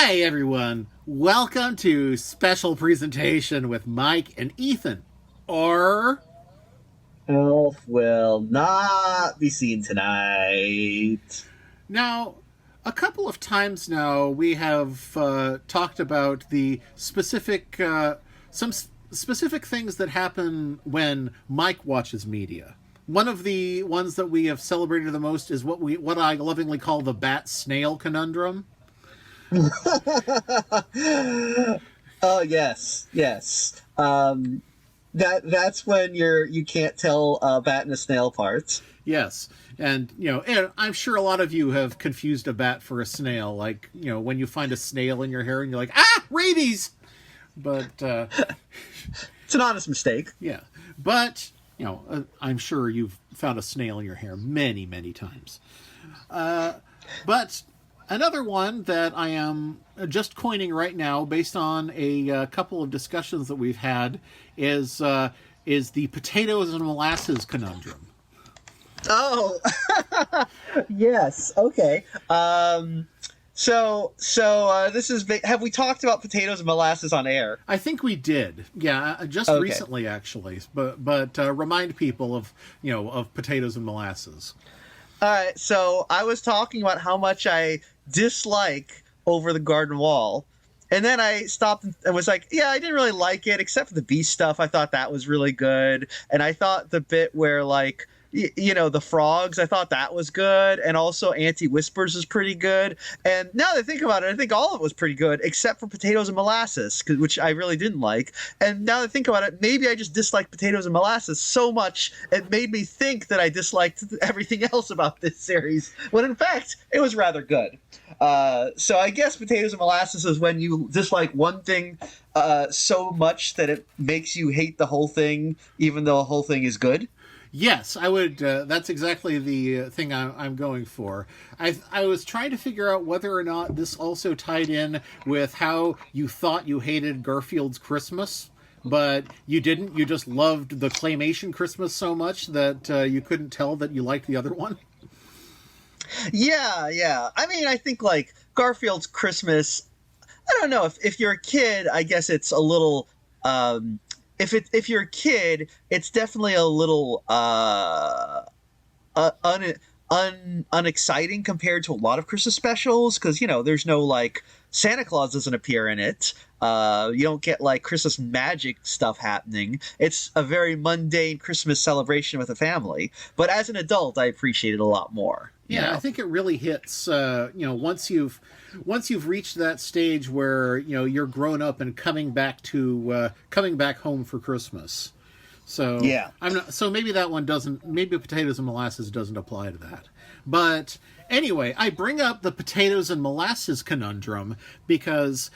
Hey everyone, welcome to Special Presentation with Mike and Ethan. Or... Elf will not be seen tonight. Now, a couple of times now we have talked about the specific, specific things that happen when Mike watches media. One of the ones that we have celebrated the most is what I lovingly call the bat-snail conundrum. Oh yes. That's when you can't tell a bat and a snail apart. Yes, and I'm sure a lot of you have confused a bat for a snail. Like when you find a snail in your hair and you're like, rabies. But it's an honest mistake. Yeah, but I'm sure you've found a snail in your hair many, many times. But another one that I am just coining right now, based on a couple of discussions that we've had, is the potatoes and molasses conundrum. Oh, yes. Okay. So this is. Have we talked about potatoes and molasses on air? I think we did. Yeah, just recently, actually. But remind people of potatoes and molasses. All right. So I was talking about how much I dislike Over the Garden Wall, and then I stopped and was like, yeah, I didn't really like it except for the beast stuff. I thought that was really good, and I thought the bit where the frogs, I thought that was good, and also Auntie Whispers is pretty good. And now that I think about it, I think all of it was pretty good except for potatoes and molasses, which I really didn't like. And now that I think about it, maybe I just disliked potatoes and molasses so much it made me think that I disliked everything else about this series, when in fact it was rather good. So I guess potatoes and molasses is when you dislike one thing so much that it makes you hate the whole thing, even though the whole thing is good. Yes, I would. That's exactly the thing I'm going for. I was trying to figure out whether or not this also tied in with how you thought you hated Garfield's Christmas, but you didn't. You just loved the claymation Christmas so much that you couldn't tell that you liked the other one. Yeah. I mean, I think like Garfield's Christmas, I don't know, if you're a kid, I guess it's a little if you're a kid, it's definitely a little unexciting compared to a lot of Christmas specials, because there's no like Santa Claus doesn't appear in it. You don't get like Christmas magic stuff happening. It's a very mundane Christmas celebration with a family. But as an adult, I appreciate it a lot more. Yeah, I think it really hits. Once you've reached that stage where you're grown up and coming back home for Christmas. So yeah, so maybe that one doesn't. Maybe potatoes and molasses doesn't apply to that. But anyway, I bring up the potatoes and molasses conundrum because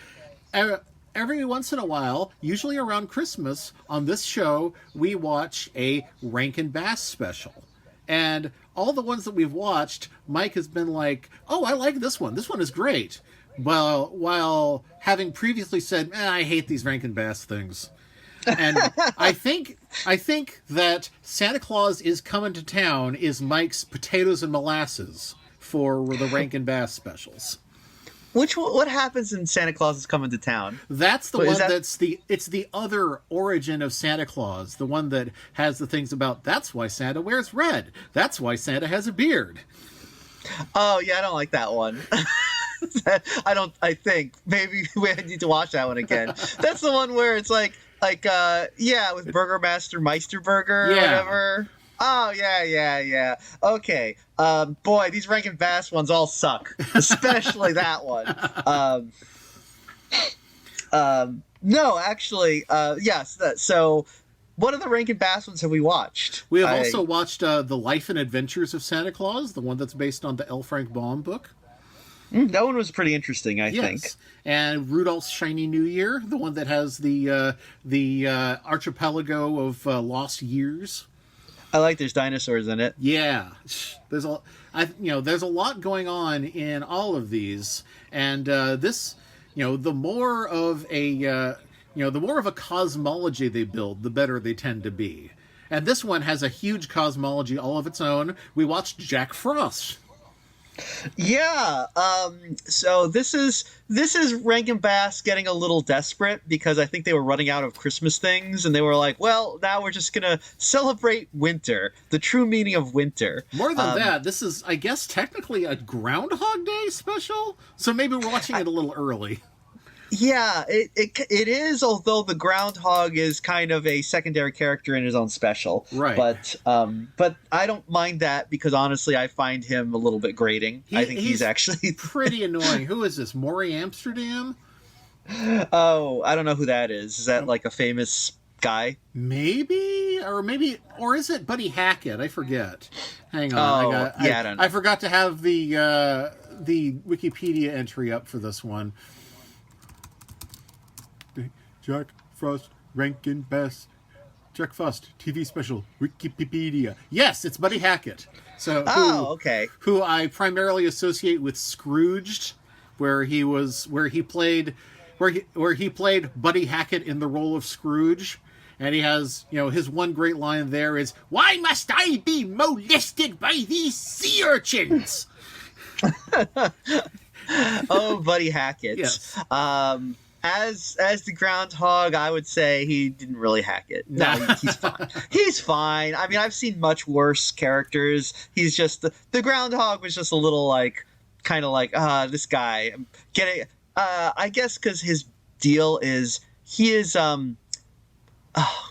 every once in a while, usually around Christmas, on this show we watch a Rankin Bass special. And all the ones that we've watched, Mike has been like, oh, I like this one. This one is great. Well, while having previously said, I hate these Rankin Bass things. And I think that Santa Claus is Coming to Town is Mike's potatoes and molasses for the Rankin Bass specials. What happens in Santa Claus is Coming to Town? That's the one it's the other origin of Santa Claus, the one that has the things about that's why Santa wears red, that's why Santa has a beard. Oh yeah, I don't like that one. I think maybe we need to watch that one again. That's the one where it's like with Burgermaster Meisterburger or whatever. Oh, yeah. Okay. Boy, these Rankin Bass ones all suck. Especially that one. No, actually, yes. So, what other Rankin Bass ones have we watched? We have also watched The Life and Adventures of Santa Claus, the one that's based on the L. Frank Baum book. That one was pretty interesting, I think. And Rudolph's Shiny New Year, the one that has the archipelago of lost years. I like there's dinosaurs in it. Yeah, there's a lot going on in all of these, and this, the more of a cosmology they build, the better they tend to be. And this one has a huge cosmology all of its own. We watched Jack Frost. Yeah. So this is Rankin Bass getting a little desperate because I think they were running out of Christmas things, and they were like, "Well, now we're just gonna celebrate winter, the true meaning of winter." More than that, this is, I guess, technically a Groundhog Day special. So maybe we're watching it a little early. Yeah, it is. Although the groundhog is kind of a secondary character in his own special, Right. But I don't mind that because honestly, I find him a little bit grating. I think he's actually pretty annoying. Who is this? Maury Amsterdam? Oh, I don't know who that is. Is that like a famous guy? Maybe, or is it Buddy Hackett? I forget. Hang on. Oh, I don't know. I forgot to have the Wikipedia entry up for this one. Jack Frost, Rankin Bass, Jack Frost, TV special, Wikipedia. Yes, it's Buddy Hackett. So, okay. Who I primarily associate with Scrooged, where he played Buddy Hackett in the role of Scrooge. And he has, his one great line there is, "Why must I be molested by these sea urchins?" Oh, Buddy Hackett. Yes. As the groundhog, I would say he didn't really hack it. No, he's fine. He's fine. I mean, I've seen much worse characters. He's just the groundhog was just a little kind of like this guy. I guess because his deal is he is oh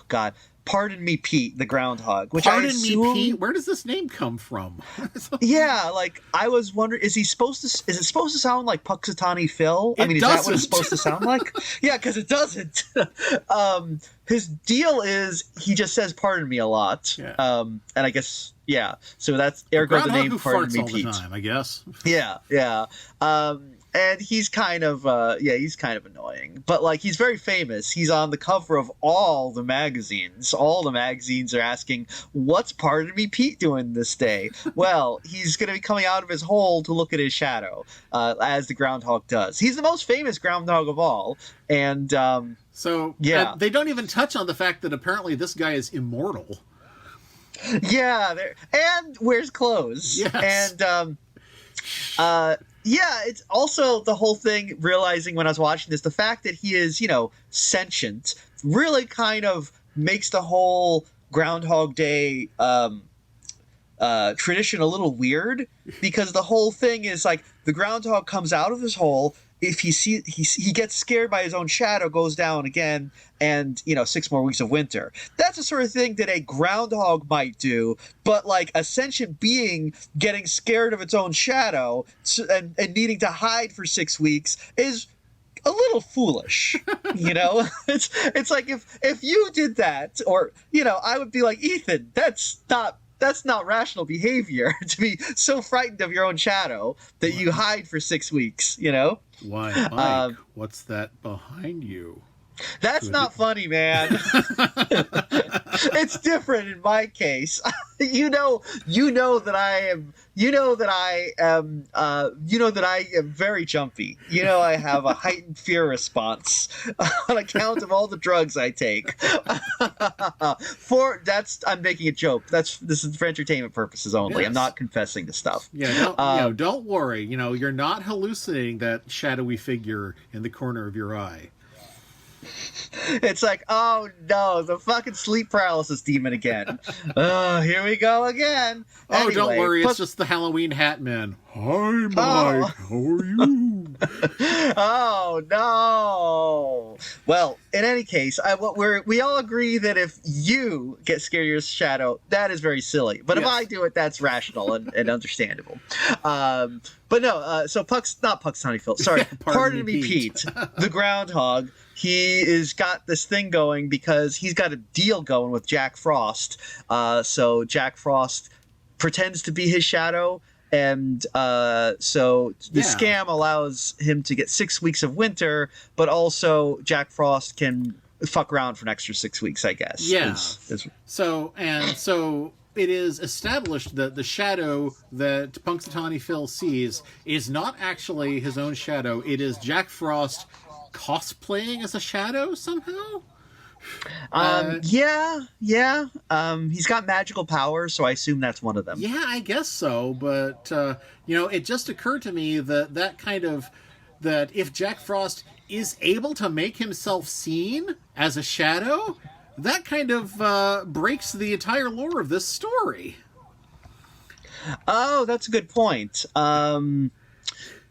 God. Pardon me, Pete, the groundhog. Which Pardon me, Pete. Where does this name come from? Yeah, I was wondering, is it supposed to sound like Puxatawny Phil? I mean, is that what it's supposed to sound like? Yeah, because it doesn't. His deal is he just says "pardon me" a lot, yeah. And I guess yeah. So that's ergo the name "Pardon Me, Pete." All the time, I guess. Yeah. And he's kind of annoying, but he's very famous. He's on the cover of all the magazines. All the magazines are asking, "What's Pardon Me, Pete doing this day?" Well, he's going to be coming out of his hole to look at his shadow, as the groundhog does. He's the most famous groundhog of all, and so yeah, they don't even touch on the fact that apparently this guy is immortal. Yeah, and wears clothes. Yes. And yeah, it's also the whole thing, realizing when I was watching this, the fact that he is, sentient really kind of makes the whole Groundhog Day tradition a little weird, because the whole thing is the groundhog comes out of his hole. If he gets scared by his own shadow, goes down again, and 6 more weeks of winter. That's the sort of thing that a groundhog might do, but a sentient being getting scared of its own shadow and needing to hide for 6 weeks is a little foolish. It's like if you did that, or I would be like, Ethan, that's not rational behavior to be so frightened of your own shadow that you hide for 6 weeks, Why, Mike, what's that behind you? That's not funny, man. It's different in my case. You know that I am very jumpy. I have a heightened fear response on account of all the drugs I take. I'm making a joke. This is for entertainment purposes only. Yes. I'm not confessing to stuff. Yeah, don't worry. You're not hallucinating that shadowy figure in the corner of your eye. It's oh no, the fucking sleep paralysis demon again. Oh, here we go again. Oh, anyway, don't worry, it's just the Halloween Hat Man. Hi, Mike, how are you? Oh no. Well, in any case, we all agree that if you get scared of your shadow, that is very silly. But if I do it, that's rational and understandable. But no, so not Puxatawny Phil. Sorry, pardon me, Pete. The groundhog. He has got this thing going because he's got a deal going with Jack Frost. So Jack Frost pretends to be his shadow, and so the scam allows him to get 6 weeks of winter, but also Jack Frost can fuck around for an extra 6 weeks, I guess. Yeah. So it is established that the shadow that Punxsutawney Phil sees is not actually his own shadow. It is Jack Frost cosplaying as a shadow somehow, Yeah. He's got magical powers, so I assume that's one of them. Yeah, I guess so. But it just occurred to me that if Jack Frost is able to make himself seen as a shadow, that kind of breaks the entire lore of this story. Oh, that's a good point.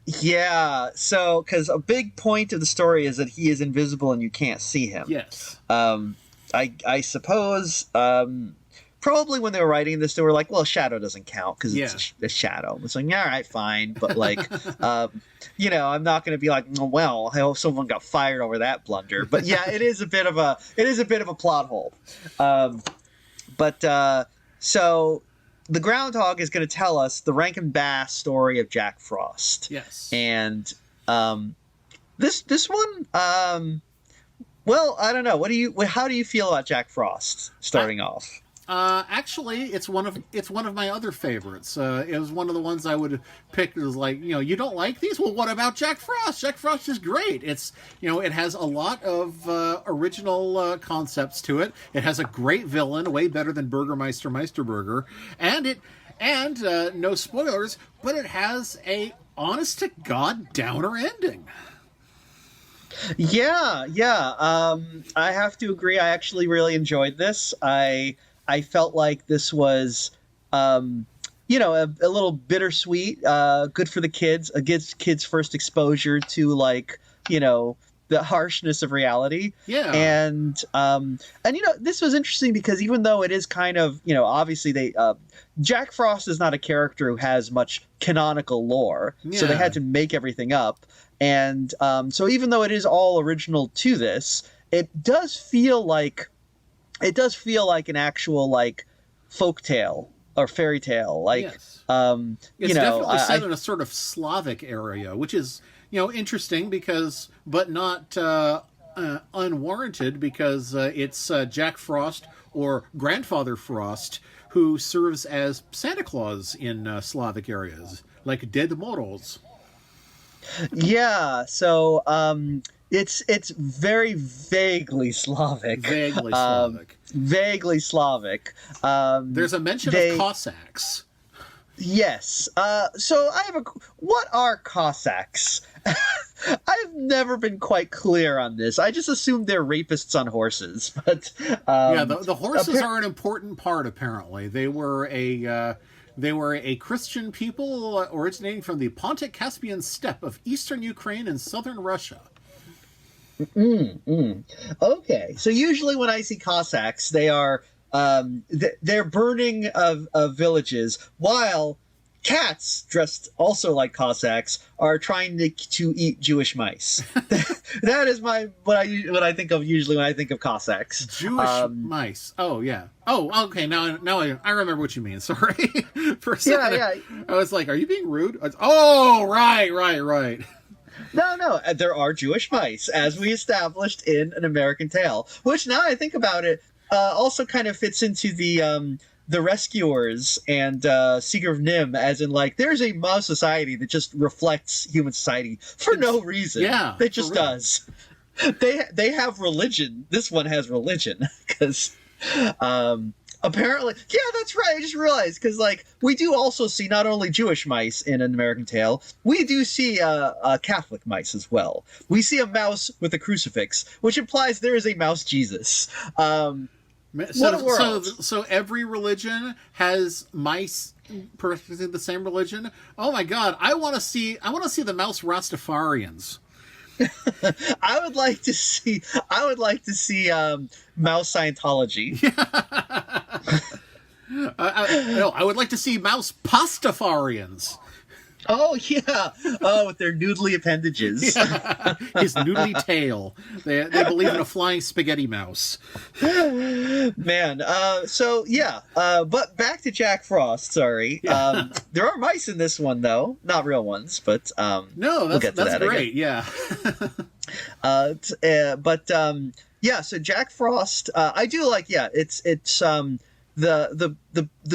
Yeah, so because a big point of the story is that he is invisible and you can't see him. Yes. I suppose probably when they were writing this, they were like, "Well, shadow doesn't count because it's a shadow." It's like, "Yeah, all right, fine," but like, I'm not going to be like, "Oh, well, I hope someone got fired over that blunder." But yeah, it is a bit of a plot hole. So the groundhog is going to tell us the Rankin Bass story of Jack Frost. Yes. And this one, well, I don't know. How do you feel about Jack Frost starting off? Actually, it's one of my other favorites. It was one of the ones I would pick. It was like, you don't like these? Well, what about Jack Frost? Jack Frost is great. It's, it has a lot of original concepts to it. It has a great villain, way better than Burgermeister Meisterburger, and no spoilers, but it has a honest to God downer ending. Yeah. I have to agree. I actually really enjoyed this. I felt like this was, a little bittersweet, good for the kids, a kids' first exposure to the harshness of reality. Yeah. And this was interesting because even though it is kind of, obviously Jack Frost is not a character who has much canonical lore, so they had to make everything up. And so even though it is all original to this, it does feel like an actual folk tale or fairy tale. Yes. It's definitely set in a sort of Slavic area, which is interesting but not unwarranted because it's Jack Frost or Grandfather Frost who serves as Santa Claus in Slavic areas, like Dead Moros. Yeah, so it's very vaguely Slavic. Vaguely Slavic. There's a mention of Cossacks. Yes. So what are Cossacks? I've never been quite clear on this. I just assumed they're rapists on horses. But the horses are an important part. Apparently, they were a Christian people originating from the Pontic-Caspian steppe of eastern Ukraine and southern Russia. Okay, so usually when I see Cossacks, they are they're burning of villages, while cats dressed also like Cossacks are trying to eat Jewish mice. That is what I think of usually when I think of Cossacks. Jewish mice. Oh yeah. Oh, okay. Now I remember what you mean. Sorry. For a second, yeah. I was like, "Are you being rude?" Oh, right. No, there are Jewish mice, as we established in An American Tale, which now I think about it, also kind of fits into the Rescuers and Seeker of Nim, as in there's a mouse society that just reflects human society for no reason. Yeah, it just does. They have religion. This one has religion because apparently, yeah, that's right. I just realized because we do also see not only Jewish mice in An American Tale, we do see Catholic mice as well. We see a mouse with a crucifix, which implies there is a mouse Jesus. What a world. So every religion has mice practicing the same religion. Oh my God, I want to see the mouse Rastafarians. I would like to see mouse Scientology. I would like to see mouse Pastafarians. Oh yeah! Oh, with their noodly appendages. Yeah. His noodly tail. They believe in a flying spaghetti mouse. Man, so yeah. But back to Jack Frost. Sorry. Yeah. There are mice in this one, though, not real ones, but no, that's that, great. Yeah. Yeah. So Jack Frost, I do like. Yeah, it's the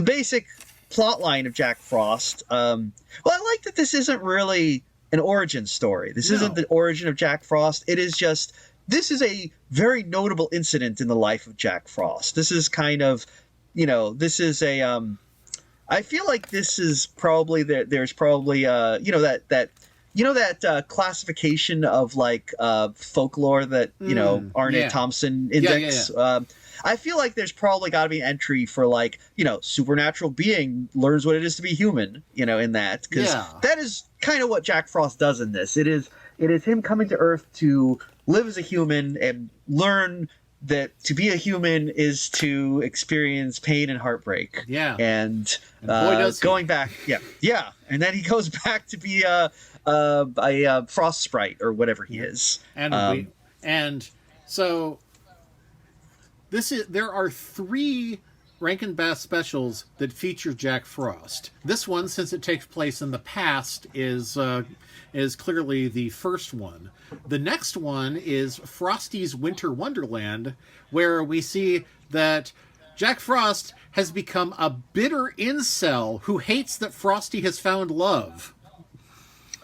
basic plot line of Jack Frost. Well, I like that this isn't really an origin story. This isn't the origin of Jack Frost. It is just this is a very notable incident in the life of Jack Frost. This is kind of, this is a I feel like this is probably there's probably that classification of like folklore that Arnett Thompson index. I feel like there's probably got to be an entry for like supernatural being learns what it is to be human. In that, because that is kind of what Jack Frost does in this. It is him coming to Earth to live as a human and learn that to be a human is to experience pain and heartbreak. Yeah. And boy, does he. going back. Yeah. And then he goes back to be a frost sprite or whatever he is. And so there are 3 Rankin Bass specials that feature Jack Frost. This one, since it takes place in the past, is clearly the first one. The next one is Frosty's Winter Wonderland, where we see that Jack Frost has become a bitter incel who hates that Frosty has found love.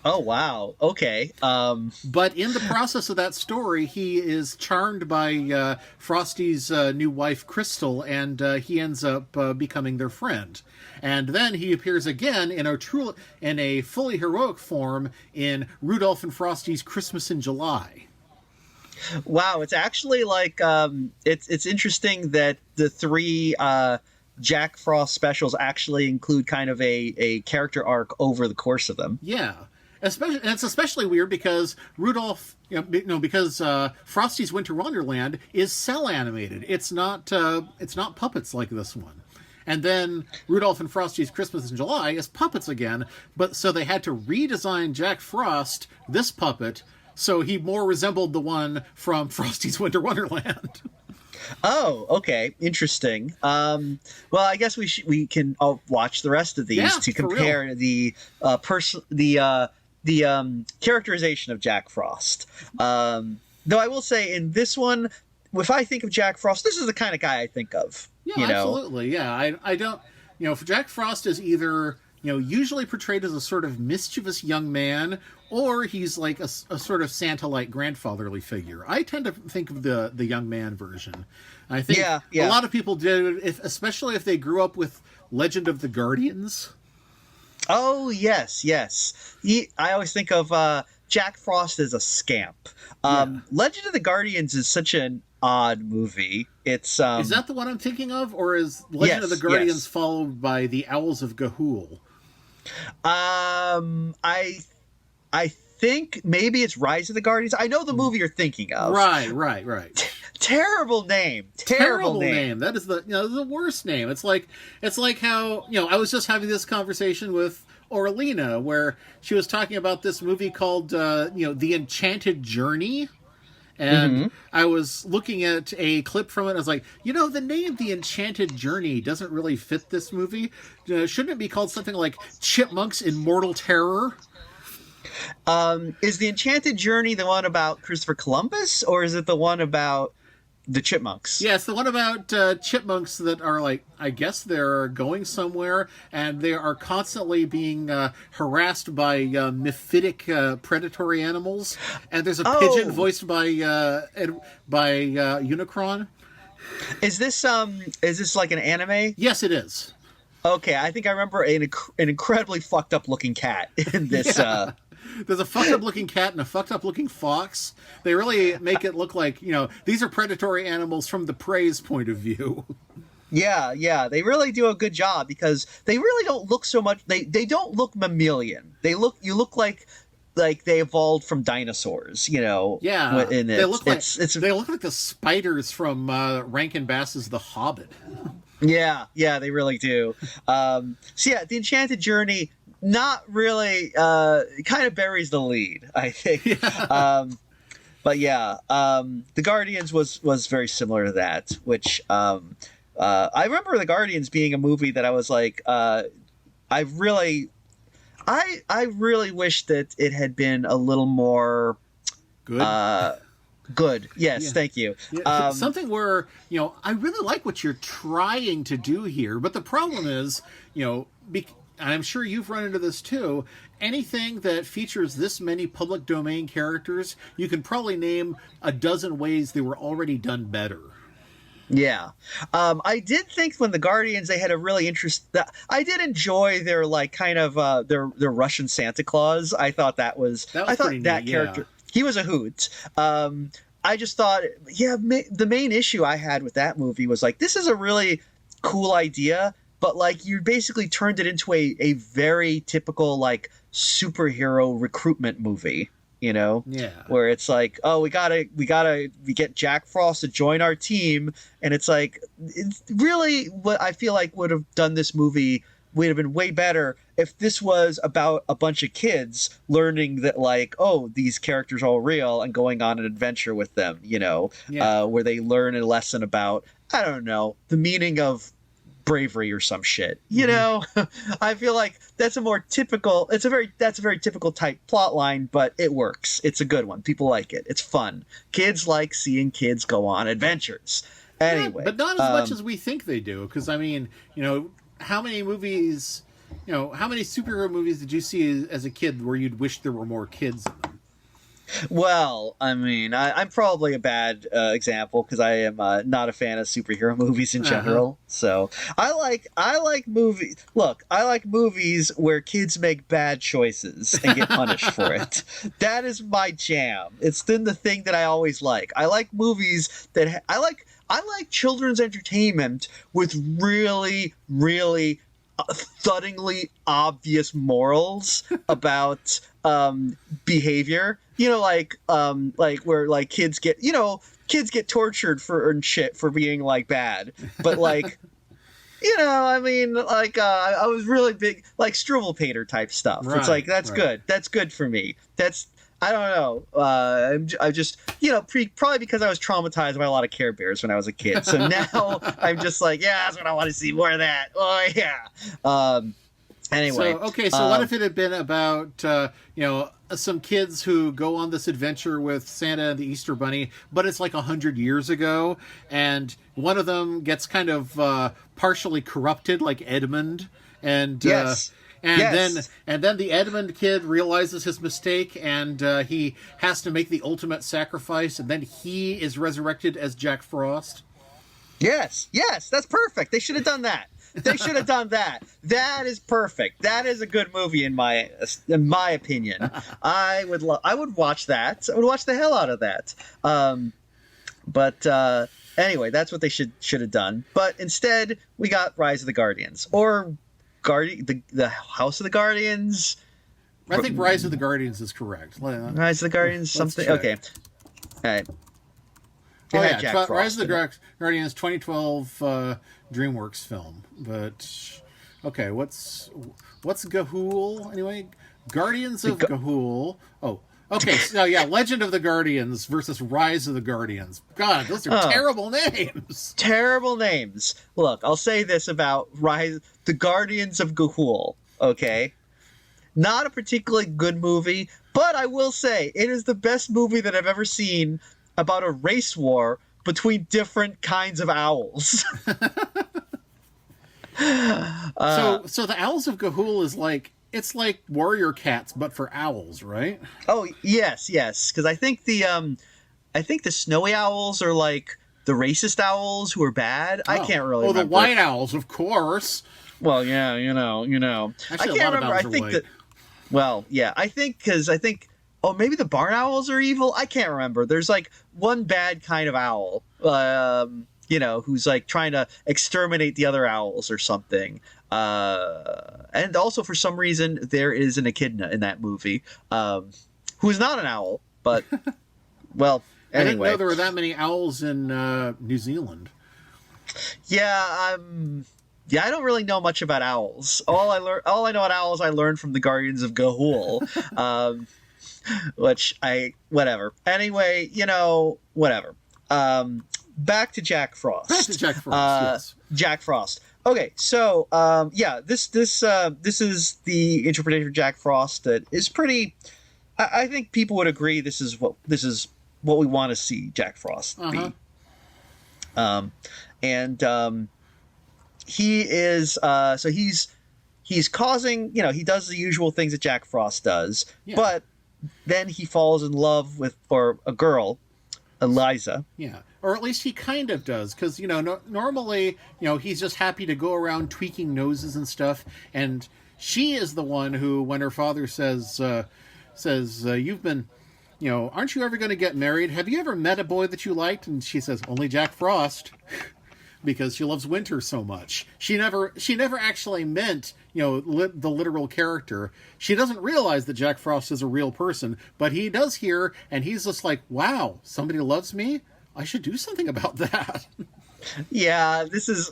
Oh, wow. Okay. But in the process of that story, he is charmed by Frosty's new wife, Crystal, and he ends up becoming their friend. And then he appears again in a fully heroic form in Rudolph and Frosty's Christmas in July. Wow, it's actually like it's interesting that the 3 Jack Frost specials actually include kind of a character arc over the course of them. Yeah. It's especially weird because Rudolph, because Frosty's Winter Wonderland is cell animated. It's not puppets like this one. And then Rudolph and Frosty's Christmas in July is puppets again. But so they had to redesign Jack Frost, this puppet, so he more resembled the one from Frosty's Winter Wonderland. Oh, okay, interesting. Well, I guess we can watch the rest of these to compare the characterization of Jack Frost. Though I will say in this one, if I think of Jack Frost, this is the kind of guy I think of. Yeah, absolutely. Yeah, I don't. Jack Frost is either usually portrayed as a sort of mischievous young man, or he's like a sort of Santa-like grandfatherly figure. I tend to think of the young man version. I think a lot of people do, especially if they grew up with Legend of the Guardians. Oh, yes. I always think of Jack Frost as a scamp. Legend of the Guardians is such an odd movie. It's is that the one I'm thinking of, or is Legend of the Guardians followed by the Owls of Ga'Hoole? I think maybe it's Rise of the Guardians. I know the movie you're thinking of. Right. Terrible name. That is the worst name. It's like how I was just having this conversation with Orlina where she was talking about this movie called The Enchanted Journey. And I was looking at a clip from it. I was like, the name The Enchanted Journey doesn't really fit this movie. Shouldn't it be called something like Chipmunks in Mortal Terror? Is The Enchanted Journey the one about Christopher Columbus, or is it the one about the chipmunks? Yeah, it's the one about chipmunks that are like, I guess they're going somewhere, and they are constantly being harassed by mephitic predatory animals. And there's a pigeon voiced by Unicron. Is this like an anime? Yes, it is. Okay, I think I remember an incredibly fucked up looking cat in this. Yeah. There's a fucked up looking cat and a fucked up looking fox. They really make it look like, these are predatory animals from the prey's point of view. Yeah, they really do a good job because they really don't look so much. They don't look mammalian. You look like they evolved from dinosaurs. Yeah, they look like the spiders from Rankin Bass's The Hobbit. Yeah, they really do. The Enchanted Journey. Not really. Kind of buries the lead, I think. Yeah. But The Guardians was very similar to that. Which I remember The Guardians being a movie that I was like, I really wish that it had been a little more good. Good. Yes, thank you. Yeah, something where I really like what you're trying to do here, but the problem is, and I'm sure you've run into this too, anything that features this many public domain characters, you can probably name a dozen ways they were already done better. Yeah. I did think when the Guardians, they had a really I did enjoy their like kind of their Russian Santa Claus. I thought I thought that neat, character, he was a hoot. I just thought, the main issue I had with that movie was like, this is a really cool idea, but like you basically turned it into a very typical like superhero recruitment movie. Where it's like, oh, we get Jack Frost to join our team, and it's like, it's really what I feel like would have done this movie would have been way better if this was about a bunch of kids learning that like, oh, these characters are all real and going on an adventure with them, where they learn a lesson about, I don't know, the meaning of bravery or some shit. I feel like that's a very typical type plot line, but it works. It's a good one. People like it. It's fun. Kids like seeing kids go on adventures. Anyway, but not as much as we think they do. Because I mean, how many movies, how many superhero movies did you see as a kid where you'd wish there were more kids in them? Well, I mean, I'm probably a bad example because I am not a fan of superhero movies in general. So I like movies. Look, I like movies where kids make bad choices and get punished for it. That is my jam. It's been the thing that I always like. I like movies that I like children's entertainment with really, really thuddingly obvious morals about behavior. Like where like kids get tortured for shit for being like bad, but like I mean, like I was really big like Struwwelpeter type stuff. Right, it's like that's good. That's good for me. I don't know. I just, probably because I was traumatized by a lot of Care Bears when I was a kid. So now I'm just like, yeah, that's what I want to see, more of that. Oh yeah. Anyway. So what if it had been about, some kids who go on this adventure with Santa and the Easter Bunny, but it's like 100 years ago, and one of them gets kind of partially corrupted, like Edmund, and yes. And then the Edmund kid realizes his mistake, and he has to make the ultimate sacrifice, and then he is resurrected as Jack Frost. Yes, that's perfect. They should have done that. That is perfect. That is a good movie in my opinion. I would watch that. I would watch the hell out of that. But anyway, that's what they should have done. But instead, we got Rise of the Guardians or the House of the Guardians. I think Rise of the Guardians is correct. Rise of the Guardians, something. Check. Okay. All right. Rise of the Guardians, 2012 DreamWorks film. But okay, what's Ga'Hoole anyway? Guardians of Ga'Hoole. Oh, okay. So yeah, Legend of the Guardians versus Rise of the Guardians. God, those are terrible names. Terrible names. Look, I'll say this about the Guardians of Ga'Hoole. Okay, not a particularly good movie, but I will say it is the best movie that I've ever seen about a race war between different kinds of owls. So the Owls of Ga'Hoole is like, it's like Warrior Cats but for owls, right? Oh yes, because I think the snowy owls are like the racist owls who are bad. I can't really remember. The white owls, of course. Well, yeah, you know. Actually, I can't remember. I think white. that. Well, yeah, I think. Oh, maybe the barn owls are evil. I can't remember. There's like one bad kind of owl, who's like trying to exterminate the other owls or something. And also for some reason there is an echidna in that movie, who is not an owl, but well. Anyway. I didn't know there were that many owls in New Zealand. Yeah, I don't really know much about owls. All I know about owls I learned from the Guardians of Ga'Hoole. Whatever. Anyway, whatever. Back to Jack Frost. Yes. Jack Frost. Okay, so this is the interpretation of Jack Frost that is pretty. I think people would agree this is what we want to see Jack Frost be. He is he's causing, he does the usual things that Jack Frost does, Yeah. but then he falls in love with a girl, Eliza. Yeah, or at least he kind of does, because normally he's just happy to go around tweaking noses and stuff, and she is the one who, when her father says you've been, aren't you ever going to get married? Have you ever met a boy that you liked? And she says, only Jack Frost. Because she loves Winter so much. She never actually meant, the literal character. She doesn't realize that Jack Frost is a real person, but he does here, and he's just like, wow, somebody loves me? I should do something about that. Yeah, this is,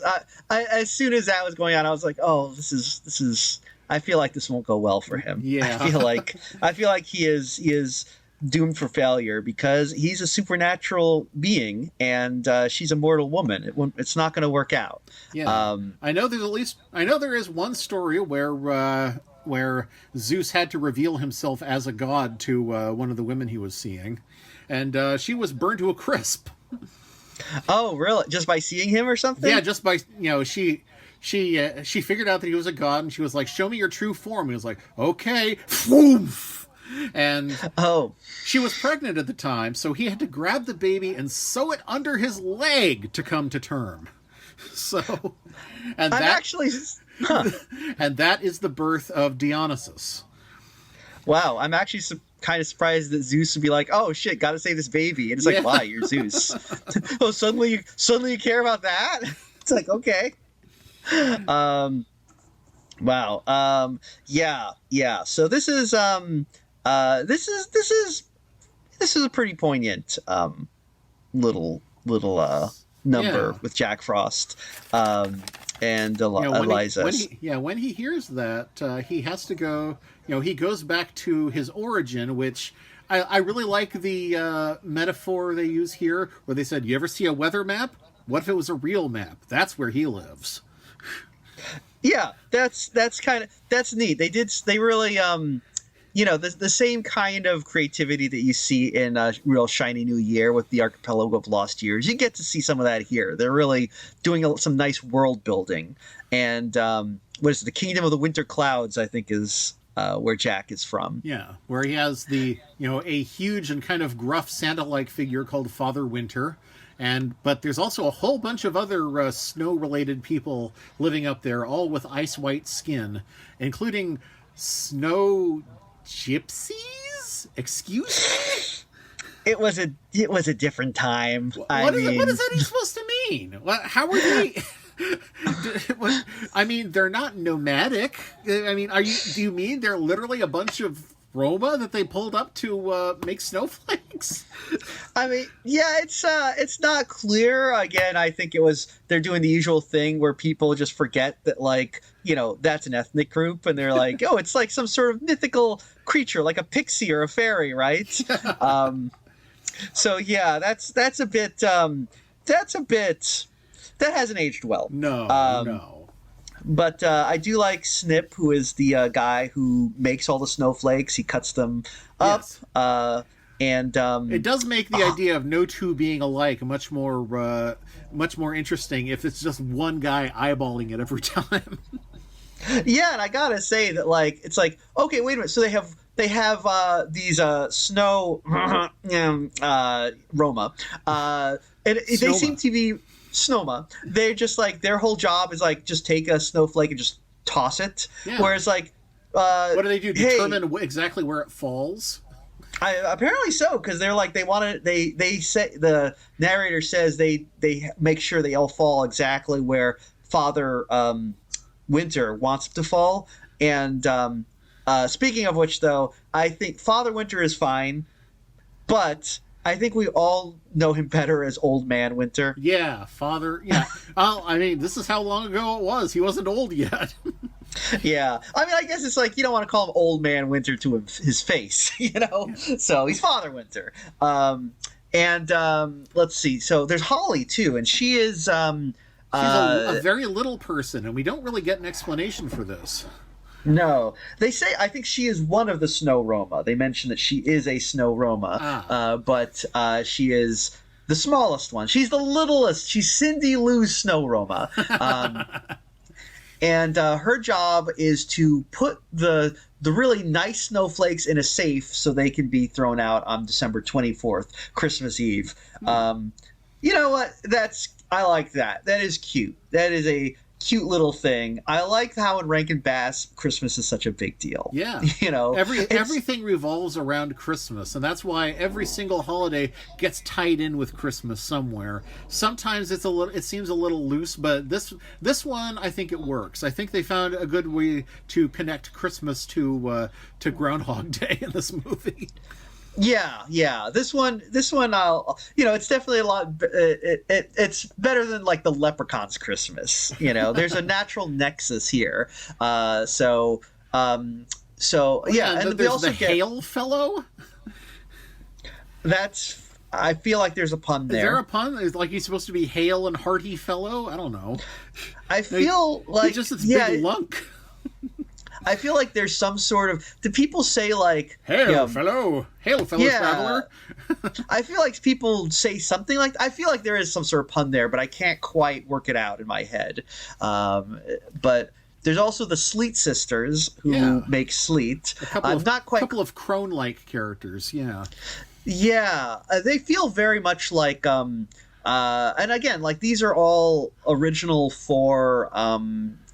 as soon as that was going on, I was like, oh, this is, I feel like this won't go well for him. Yeah. I feel like he is doomed for failure because he's a supernatural being and she's a mortal woman. It's not going to work out. Yeah. I know there is one story where Zeus had to reveal himself as a god to one of the women he was seeing, and she was burned to a crisp. Oh, really? Just by seeing him or something? Yeah, just by she figured out that he was a god, and she was like, "Show me your true form." He was like, "Okay." Woof. And she was pregnant at the time, so he had to grab the baby and sew it under his leg to come to term. So, and that is the birth of Dionysus. Wow, I'm actually kind of surprised that Zeus would be like, "Oh shit, got to save this baby." And it's like, "Why? You're Zeus." Oh, suddenly you care about that? It's like, okay. Wow. Yeah. So this is this is a pretty poignant little number with Jack Frost and Eliza. When he hears that, he has to go. He goes back to his origin, which I really like the metaphor they use here, where they said, "You ever see a weather map? What if it was a real map? That's where he lives." Yeah, that's neat. They really the same kind of creativity that you see in Real Shiny New Year with the Archipelago of Lost Years. You get to see some of that here. They're really doing some nice world building. And what is it? The Kingdom of the Winter Clouds, I think, is where Jack is from. Yeah, where he has a huge and kind of gruff Santa-like figure called Father Winter. But there's also a whole bunch of other snow-related people living up there, all with ice-white skin, including snow gypsies? Excuse me? It was a different time. What is that even supposed to mean? How are they? I mean, they're not nomadic. I mean, do you mean they're literally a bunch of Roma that they pulled up to make snowflakes? I mean, yeah, it's not clear. Again, I think they're doing the usual thing where people just forget that, like, that's an ethnic group, and they're like, oh, it's like some sort of mythical creature, like a pixie or a fairy, right? So yeah, that's a bit that hasn't aged well. No. But I do like Snip, who is the guy who makes all the snowflakes. He cuts them up. Yes. It does make the idea of no two being alike much more interesting if it's just one guy eyeballing it every time. Yeah, and I gotta say that, like, it's like, okay, wait a minute. So they have these snow Roma, and they seem to be Snowma. They're just like, their whole job is like, just take a snowflake and just toss it. Yeah. Whereas like, what do they do? Determine exactly where it falls? Apparently so, because they're like, they say, the narrator says they make sure they all fall exactly where Father Winter wants them to fall. And speaking of which, though, I think Father Winter is fine, but I think we all know him better as Old Man Winter. Yeah, Father. Yeah. Well, I mean, this is how long ago it was. He wasn't old yet. Yeah. I mean, I guess it's like, you don't want to call him Old Man Winter to his face, So he's Father Winter. Let's see. So there's Holly, too, and she is... she's a very little person, and we don't really get an explanation for this. No. They say, I think she is one of the Snow Roma. They mention that she is a Snow Roma, but she is the smallest one. She's the littlest. She's Cindy Lou's Snow Roma. and her job is to put the really nice snowflakes in a safe so they can be thrown out on December 24th, Christmas Eve. You know what? I like that. That is cute. That is a cute little thing. I like how in Rankin Bass Christmas is such a big deal. Yeah. You know, everything revolves around Christmas, and that's why every single holiday gets tied in with Christmas somewhere. Sometimes it seems a little loose, but this one I think it works. I think they found a good way to connect Christmas to Groundhog Day in this movie. Yeah. This one, it's definitely a lot. It's better than like the Leprechaun's Christmas. You know, there's a natural nexus here. So yeah, and we also the Hail Fellow. I feel like there's a pun there. Is there a pun? Is like he's supposed to be hale and hearty fellow? I don't know. I feel like he's just this big lunk. I feel like there's some sort of. Do people say like hail fellow traveler? I feel like people say something like. I feel like there is some sort of pun there, but I can't quite work it out in my head. But there's also the Sleet sisters who make sleet. A couple of crone-like characters. Yeah, they feel very much like. And again, like these are all original for.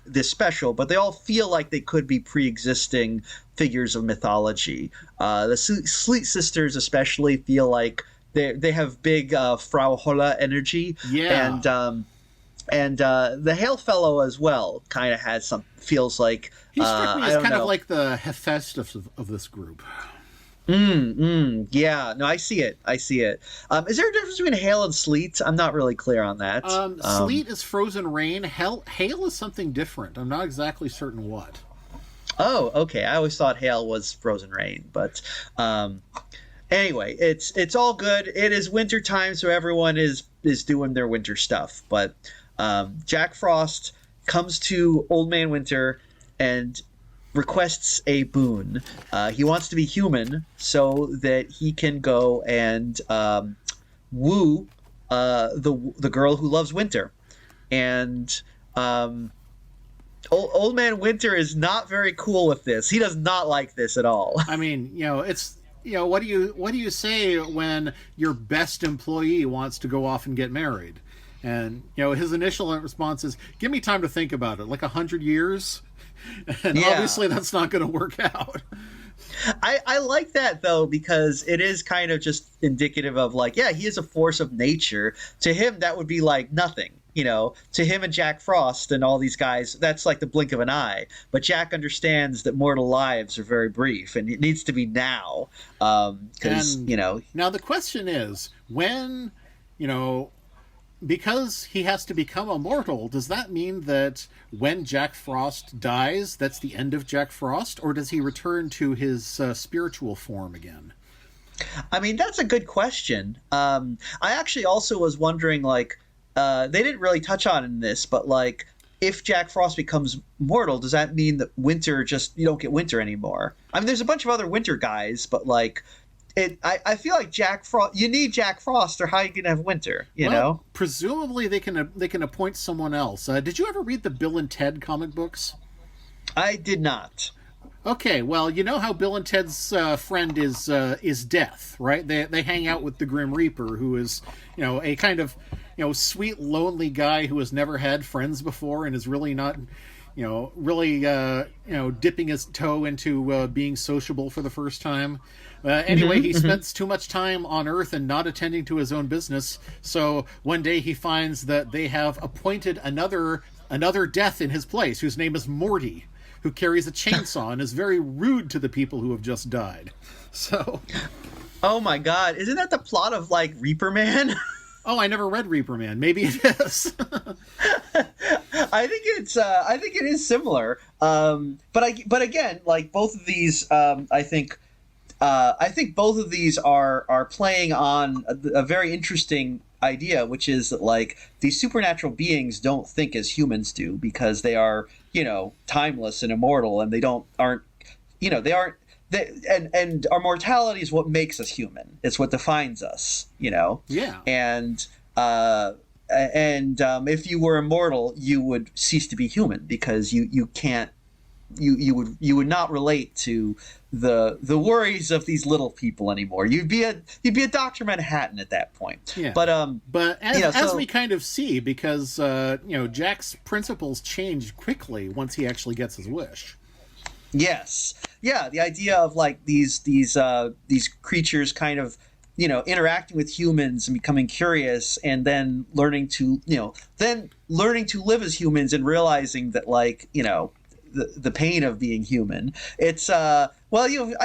This special, but they all feel like they could be pre-existing figures of mythology. The Sleet sisters especially feel like they have big Frau Holle energy, and the Hail Fellow as well kind of has some feels like he struck me as kind of like the Hephaestus of this group. Yeah, no, I see it. Is there a difference between hail and sleet? I'm not really clear on that. Sleet is frozen rain. Hail is something different. I'm not exactly certain what. Oh, okay. I always thought hail was frozen rain, but anyway, it's all good. It is winter time, so everyone is doing their winter stuff. But Jack Frost comes to Old Man Winter and requests a boon. He wants to be human so that he can go and woo the girl who loves winter. And Old Man Winter is not very cool with this. He does not like this at all. I mean, it's what do you say when your best employee wants to go off and get married? And his initial response is, "Give me time to think about it." Like 100 years. And obviously that's not going to work out. I like that, though, because it is kind of just indicative of like, yeah, he is a force of nature. To him, that would be like nothing. To him and Jack Frost and all these guys, that's like the blink of an eye. But Jack understands that mortal lives are very brief, and it needs to be now. Because, Now the question is, when, because he has to become immortal, does that mean that when Jack Frost dies, that's the end of Jack Frost? Or does he return to his spiritual form again? I mean, that's a good question. I actually also was wondering, like, they didn't really touch on in this, but, like, if Jack Frost becomes mortal, does that mean that winter you don't get winter anymore? I mean, there's a bunch of other winter guys, but, like... I feel like Jack Frost. You need Jack Frost, or how are you gonna have winter? You know. Presumably they can appoint someone else. Did you ever read the Bill and Ted comic books? I did not. Okay, well, you know how Bill and Ted's friend is Death, right? They hang out with the Grim Reaper, who is a kind of sweet lonely guy who has never had friends before and is really not. Dipping his toe into being sociable for the first time. Anyway, he spends too much time on Earth and not attending to his own business. So one day he finds that they have appointed another Death in his place, whose name is Morty, who carries a chainsaw and is very rude to the people who have just died. So, oh my God, isn't that the plot of like Reaper Man? Oh, I never read Reaper Man. Maybe it is. I think it is similar. But again, like both of these, I think both of these are playing on a very interesting idea, which is that like these supernatural beings don't think as humans do because they are timeless and immortal, and and our mortality is what makes us human. It's what defines us, Yeah. And and if you were immortal, you would cease to be human because you can't you would not relate to the worries of these little people anymore. You'd be a Dr. Manhattan at that point. Yeah. But as we kind of see, because Jack's principles change quickly once he actually gets his wish. Yes. Yeah, the idea of like these creatures kind of interacting with humans and becoming curious, and then learning to live as humans and realizing that the pain of being human. It's I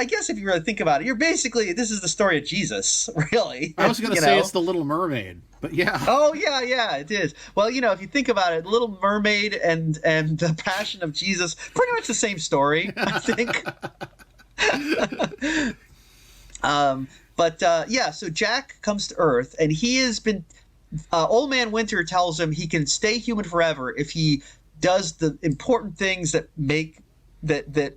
guess if you really think about it, this is the story of Jesus, really. I was going to say it's the Little Mermaid, but yeah. Oh yeah, it is. Well, if you think about it, Little Mermaid and the Passion of Jesus, pretty much the same story, I think. So Jack comes to Earth, and he has been. Old Man Winter tells him he can stay human forever if he does the important things that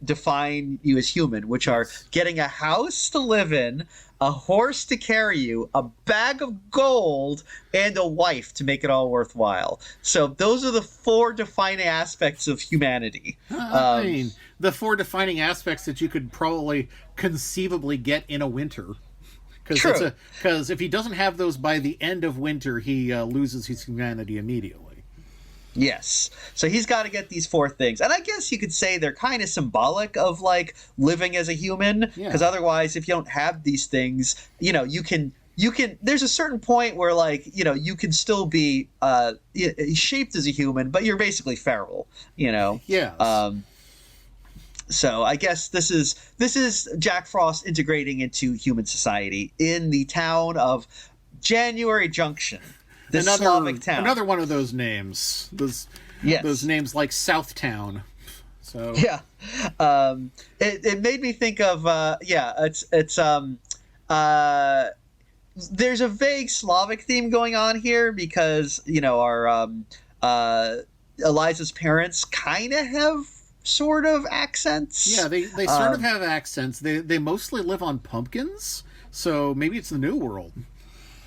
define you as human, which are getting a house to live in, a horse to carry you, a bag of gold, and a wife to make it all worthwhile. So those are the 4 defining aspects of humanity. I mean, the 4 defining aspects that you could probably conceivably get in a winter. Because if he doesn't have those by the end of winter, he loses his humanity immediately. Yes. So he's got to get these 4 things. And I guess you could say they're kind of symbolic of living as a human. Because otherwise, if you don't have these things, you can there's a certain point where you can still be shaped as a human, but you're basically feral, Yeah. So I guess this is Jack Frost integrating into human society in the town of January Junction. Slavic town. Another one of those names. Those names like Southtown. So yeah, it made me think of there's a vague Slavic theme going on here because our Eliza's parents kind of have sort of accents. Yeah, they sort of have accents. They mostly live on pumpkins, so maybe it's the New World.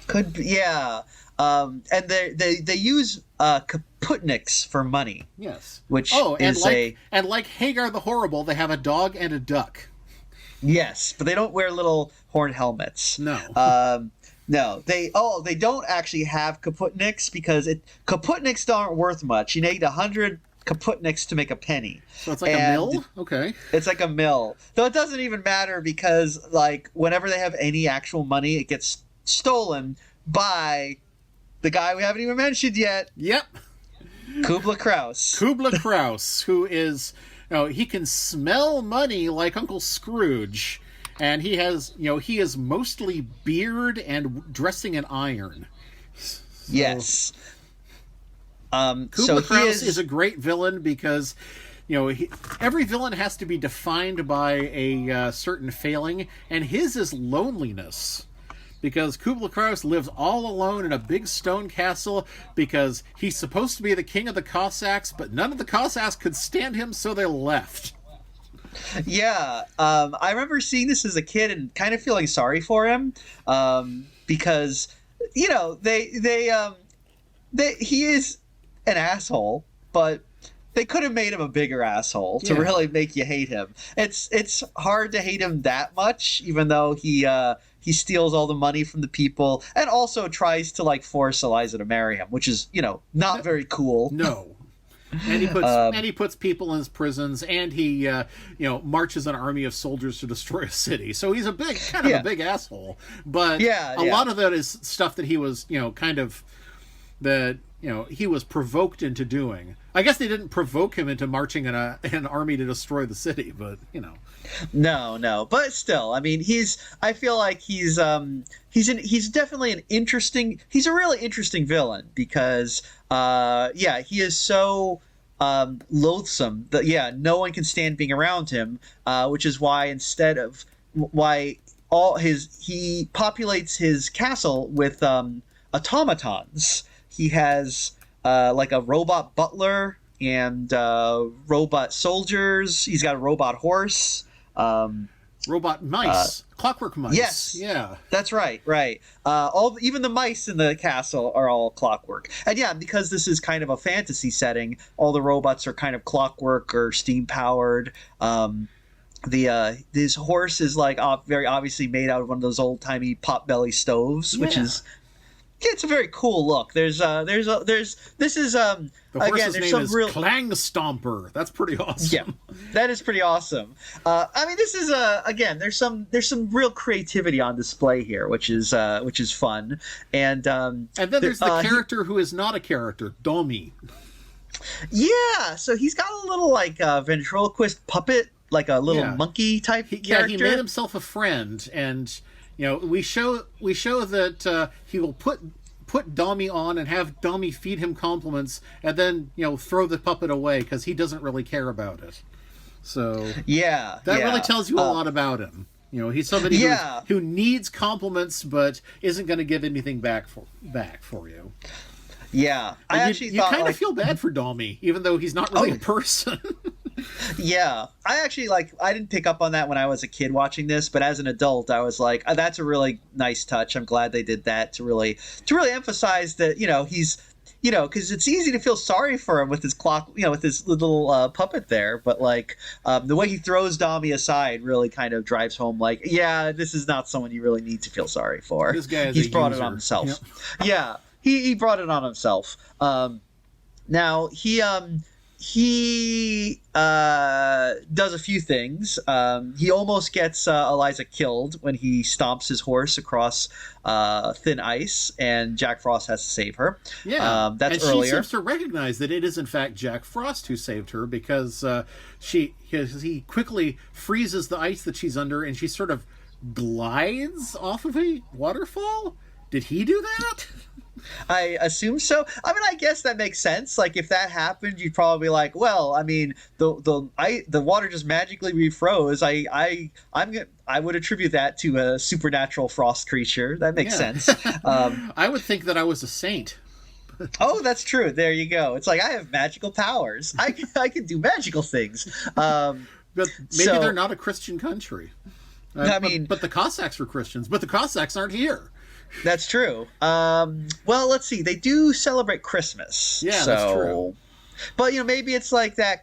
Could be, yeah. And they use kaputniks for money. Yes. And like Hagar the Horrible, they have a dog and a duck. Yes, but they don't wear little horned helmets. No. No. They don't actually have kaputniks because kaputniks aren't worth much. You need 100 kaputniks to make a penny. So it's like a mill? Okay. It's like a mill. Though it doesn't even matter because whenever they have any actual money, it gets stolen by the guy we haven't even mentioned yet. Yep. Kubla Kraus. Kubla Kraus, who is, he can smell money like Uncle Scrooge, and he is mostly beard and dressing in iron. So, yes. Kubla Kraus is a great villain because, every villain has to be defined by a certain failing, and his is loneliness. Because Kubla Kraus lives all alone in a big stone castle because he's supposed to be the king of the Cossacks, but none of the Cossacks could stand him, so they left. Yeah, I remember seeing this as a kid and kind of feeling sorry for him because, he is an asshole, but they could have made him a bigger asshole to really make you hate him. It's hard to hate him that much, even though he steals all the money from the people and also tries to force Eliza to marry him, which is not very cool. No. And he puts people in his prisons, and he marches an army of soldiers to destroy a city. So he's a big asshole. But a lot of that is stuff that he was he was provoked into doing. I guess they didn't provoke him into marching an army to destroy the city, but No, but still, I mean, I feel like he's definitely he's a really interesting villain because he is so loathsome that no one can stand being around him, which is why he populates his castle with automatons. He has a robot butler and robot soldiers. He's got a robot horse. Robot mice, clockwork mice. Yes, yeah, that's right. Even the mice in the castle are all clockwork, and yeah, because this is kind of a fantasy setting, all the robots are kind of clockwork or steam powered. This horse is like very obviously made out of one of those old timey potbelly stoves, which is. It's a very cool look. This is the horse's again. name is Clang Stomper. That's pretty awesome. Yeah, that is pretty awesome. I mean, this is again. There's some real creativity on display here, which is fun. And then there's the character who is not a character, Domi. Yeah, so he's got a little like ventriloquist puppet, like a little monkey type character. Yeah, he made himself a friend, and we show that he will put Domi on and have Domi feed him compliments, and then throw the puppet away because he doesn't really care about it. So that really tells you a lot about him. He's somebody who needs compliments but isn't going to give anything back for you. Yeah, and you kind of feel bad for Domi, even though he's not really a person. Yeah, I didn't pick up on that when I was a kid watching this, but as an adult, I was like, that's a really nice touch. I'm glad they did that to really emphasize that he's because it's easy to feel sorry for him with his clock, with his little puppet there, but like the way he throws Domi aside really kind of drives home like, yeah, this is not someone you really need to feel sorry for. This guy is he's brought it on himself. Yep. Yeah, he brought it on himself. Now he does a few things. He almost gets Eliza killed when he stomps his horse across thin ice, and Jack Frost has to save her. Yeah, that's and earlier. She seems to recognize that it is in fact Jack Frost who saved her because he quickly freezes the ice that she's under, and she sort of glides off of a waterfall. Did he do that? I assume so. I mean, I guess that makes sense. Like, if that happened, you'd probably be like, well, I mean, the water just magically refroze. I would attribute that to a supernatural frost creature. That makes sense. I would think that I was a saint. Oh, that's true. There you go. It's like, I have magical powers. I can do magical things. But maybe they're not a Christian country. But the Cossacks were Christians. But the Cossacks aren't here. That's true. Well, let's see. They do celebrate Christmas. Yeah, that's true. But, maybe it's like that,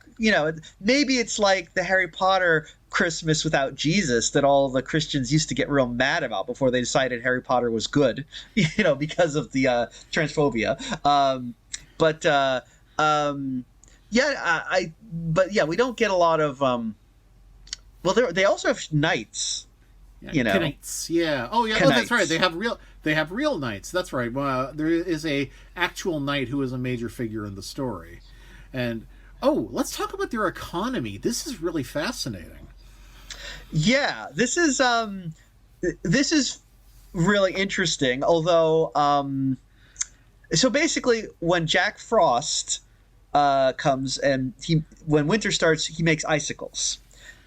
maybe it's like the Harry Potter Christmas without Jesus that all the Christians used to get real mad about before they decided Harry Potter was good, because of the transphobia. We don't get a lot of, they also have knights. Knights. Yeah. Oh, yeah. Oh, that's right. They have real knights. That's right. There is a actual knight who is a major figure in the story. And let's talk about their economy. This is really fascinating. Yeah, this is really interesting. Although, so basically, when Jack Frost comes and when winter starts, he makes icicles,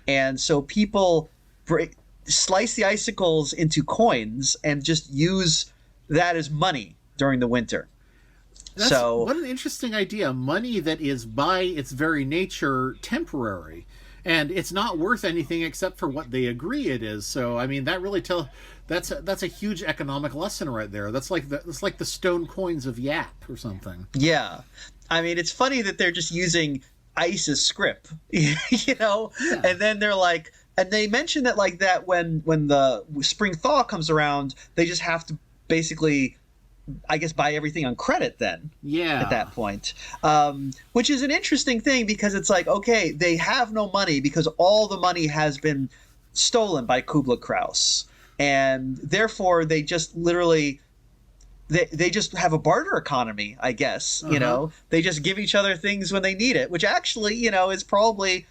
and so people slice the icicles into coins and just use that as money during the winter. What an interesting idea. Money that is by its very nature temporary, and it's not worth anything except for what they agree it is. So I mean, that really that's a huge economic lesson right there. That's like the stone coins of Yap or something. Yeah, I mean, it's funny that they're just using ice as scrip, Yeah. And then they're like. And they mention that like that when the spring thaw comes around, they just have to basically, I guess, buy everything on credit then. Yeah. At that point, which is an interesting thing because it's like, okay, they have no money because all the money has been stolen by Kubla Kraus, and therefore they just literally. They just have a barter economy, I guess. They just give each other things when they need it, which actually, is probably.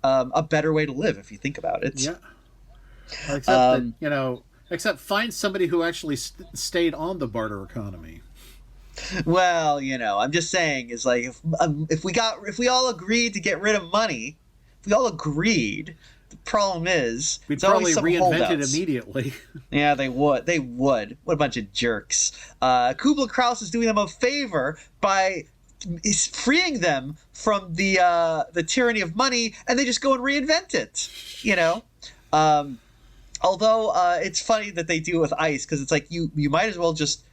A better way to live if you think about it. Yeah. Except find somebody who actually stayed on the barter economy. Well, I'm just saying is like if we all agreed to get rid of money, if we all agreed, the problem is we'd probably reinvent it immediately. Yeah, they would. What a bunch of jerks. Kubla Kraus is doing them a favor by is freeing them from the tyranny of money, and they just go and reinvent it. Although it's funny that they do it with ice, because it's like you might as well just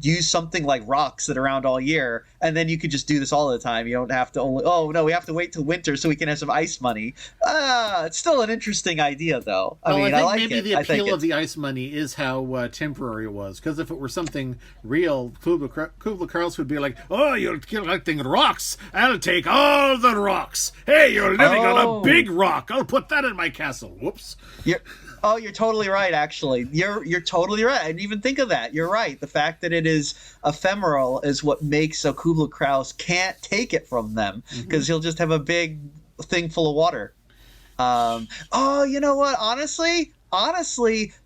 use something like rocks that are around all year, and then you could just do this all the time. You don't have to only, oh no, we have to wait till winter so we can have some ice money. It's still an interesting idea, though. I mean, I think like maybe it. the appeal of the ice money is how temporary it was. Because if it were something real, Kubla Kraus would be like, "Oh, you're collecting rocks. I'll take all the rocks. Hey, you're living on a big rock. I'll put that in my castle." Whoops. You're totally right, actually. You're totally right. I didn't even think of that. You're right. The fact that it is ephemeral is what makes so Kubla Kraus can't take it from them, because he'll just have a big thing full of water. You know what? Honestly,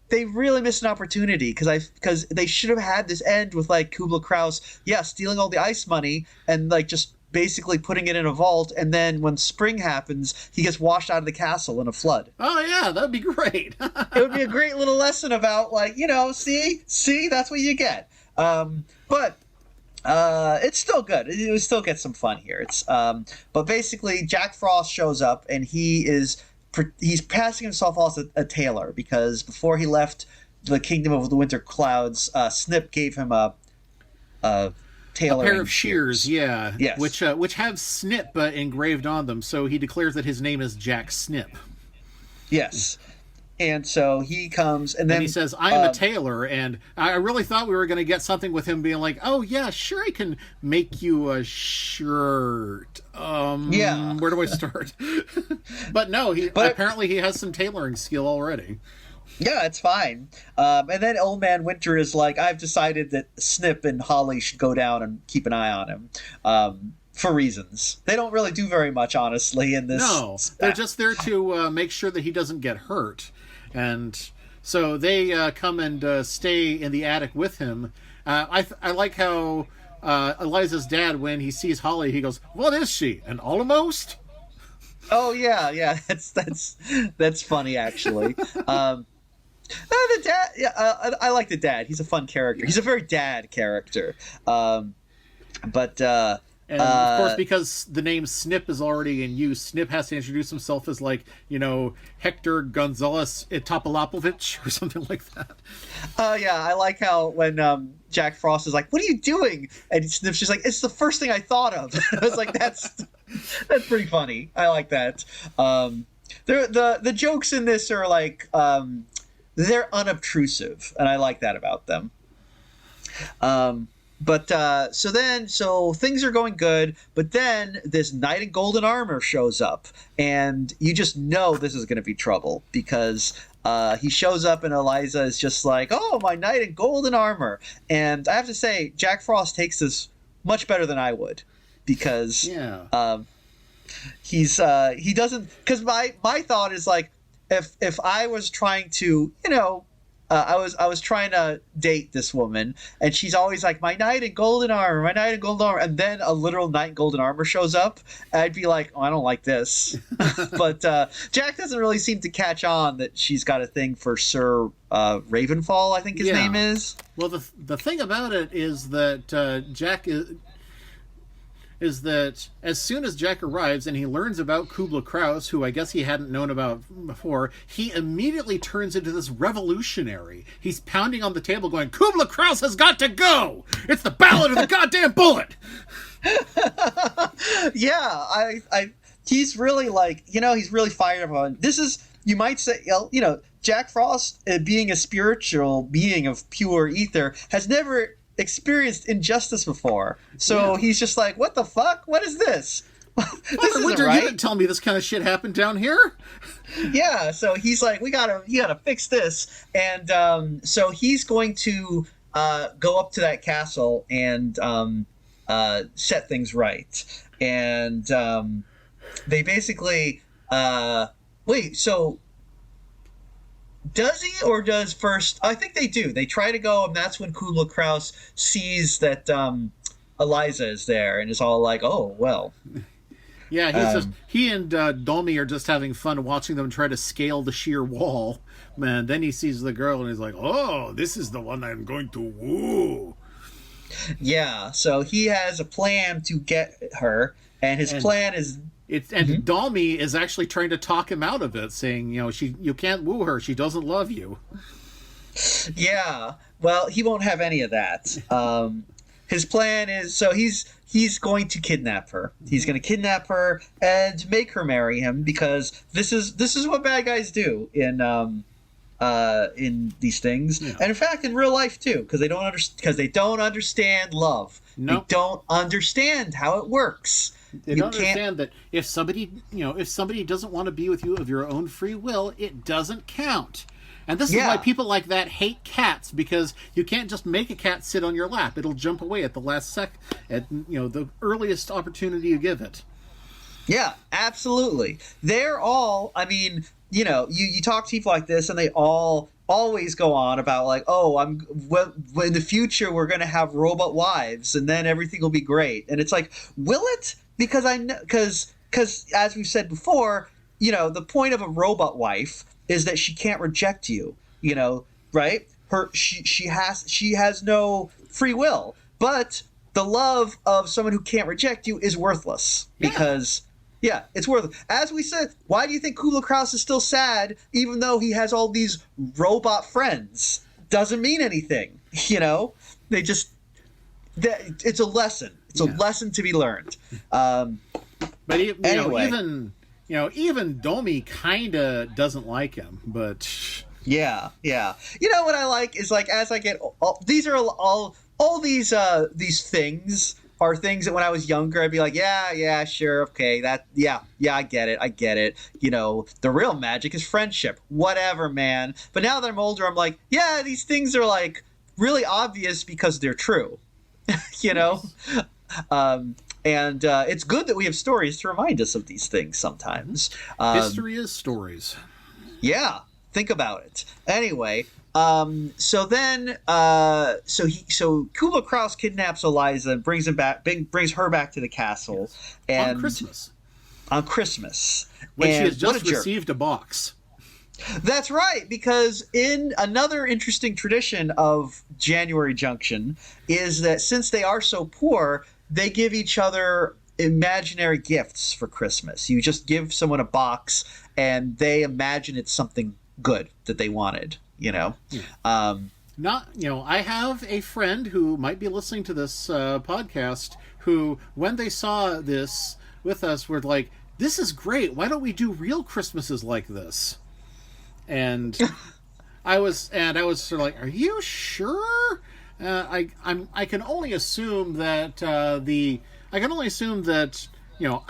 they really missed an opportunity, because they should have had this end with like Kubla Kraus, stealing all the ice money and like just basically putting it in a vault, and then when spring happens, he gets washed out of the castle in a flood. Oh yeah, that'd be great. It would be a great little lesson about, like, see, that's what you get. But it's still good. It would still get some fun here. It's but basically Jack Frost shows up, and he's passing himself off as a tailor, because before he left the Kingdom of the Winter Clouds, Snip gave him a pair of shears, yeah, yes. which have Snip engraved on them, so he declares that his name is Jack Snip. Yes. And so he comes, and then he says, "I am a tailor," and I really thought we were going to get something with him being like, "Oh yeah, sure, I can make you a shirt." Where do I start? But no, apparently he has some tailoring skill already. Yeah, it's fine. And then Old Man Winter is like, "I've decided that Snip and Holly should go down and keep an eye on him." For reasons. They don't really do very much, honestly, in this. No, they're just there to make sure that he doesn't get hurt. And so they come and stay in the attic with him. I like how Eliza's dad, when he sees Holly, he goes, "What is she? An almost?" Oh, yeah. That's funny, actually. The dad, I like the dad. He's a fun character. He's a very dad character. And of course, because the name Snip is already in use, Snip has to introduce himself as, like, Hector Gonzalez Topolapovich or something like that. I like how when Jack Frost is like, "What are you doing?" And Snip's just like, "It's the first thing I thought of." I was like, that's pretty funny. I like that. The jokes in this are like, they're unobtrusive, and I like that about them. So things are going good, but then this knight in golden armor shows up, and you just know this is going to be trouble, because he shows up and Eliza is just like, "Oh, my knight in golden armor." And I have to say, Jack Frost takes this much better than I would, because he doesn't, because my thought is like, if I was trying to, I was trying to date this woman, and she's always like, "My knight in golden armor, my knight in golden armor," and then a literal knight in golden armor shows up, I'd be like, "Oh, I don't like this." But Jack doesn't really seem to catch on that she's got a thing for Sir Ravenfall, I think his name is. Well, the thing about it is that Jack is that as soon as Jack arrives and he learns about Kubla Kraus, who I guess he hadn't known about before, he immediately turns into this revolutionary. He's pounding on the table going, "Kubla Kraus has got to go! It's the ballad of the goddamn bullet!" Yeah, he's really like, he's really fired up on, this is, you might say, Jack Frost, being a spiritual being of pure ether, has never experienced injustice before, so he's just like, "What the fuck? What is this? This isn't Winter, right." You didn't tell me this kind of shit happened down here. Yeah, so he's like, you gotta fix this, and so he's going to go up to that castle and set things right, and they basically wait. So does he, or does first? I think they do. They try to go, and that's when Kubla Kraus sees that Eliza is there, and is all like, "Oh well." Yeah, he and Domi are just having fun watching them try to scale the sheer wall. Man, then he sees the girl, and he's like, "Oh, this is the one I'm going to woo." Yeah, so he has a plan to get her, and his plan is Dalmy is actually trying to talk him out of it, saying, you can't woo her. She doesn't love you. Yeah. Well, he won't have any of that. His plan is he's going to kidnap her. He's going to kidnap her and make her marry him because this is what bad guys do in these things, and in fact in real life too, because they don't understand love. Nope. They don't understand how it works. They don't understand that if somebody doesn't want to be with you of your own free will, it doesn't count. And this is why people like that hate cats, because you can't just make a cat sit on your lap. It'll jump away at the last at the earliest opportunity you give it. Yeah, absolutely. They're all, I mean, you talk to people like this and they all always go on about like, oh, in the future we're going to have robot wives and then everything will be great. And it's like, will it? Because because as we've said before, the point of a robot wife is that she can't reject you, right? She has no free will, but the love of someone who can't reject you is worthless because it's worthless. As we said, why do you think Kubla Kraus is still sad even though he has all these robot friends? Doesn't mean anything, They just it's a lesson. It's a lesson to be learned. But anyway. Even Domi kind of doesn't like him, but yeah. What I like is like as I get these are all these things are things that when I was younger I'd be like, yeah, sure, okay, that I get it. The real magic is friendship, whatever, man. But now that I'm older, I'm like, yeah, these things are like really obvious because they're true, And it's good that we have stories to remind us of these things sometimes. History is stories. Yeah, think about it. Anyway, so Kubla Kraus kidnaps Eliza and brings her back to the castle, and on Christmas, when she has just received a box. That's right, because in another interesting tradition of January Junction is that since they are so poor, they give each other imaginary gifts for Christmas. You just give someone a box and they imagine it's something good that they wanted, I have a friend who might be listening to this podcast who, when they saw this with us, were like, this is great. Why don't we do real Christmases like this? And I was sort of like, are you sure? I can only assume that I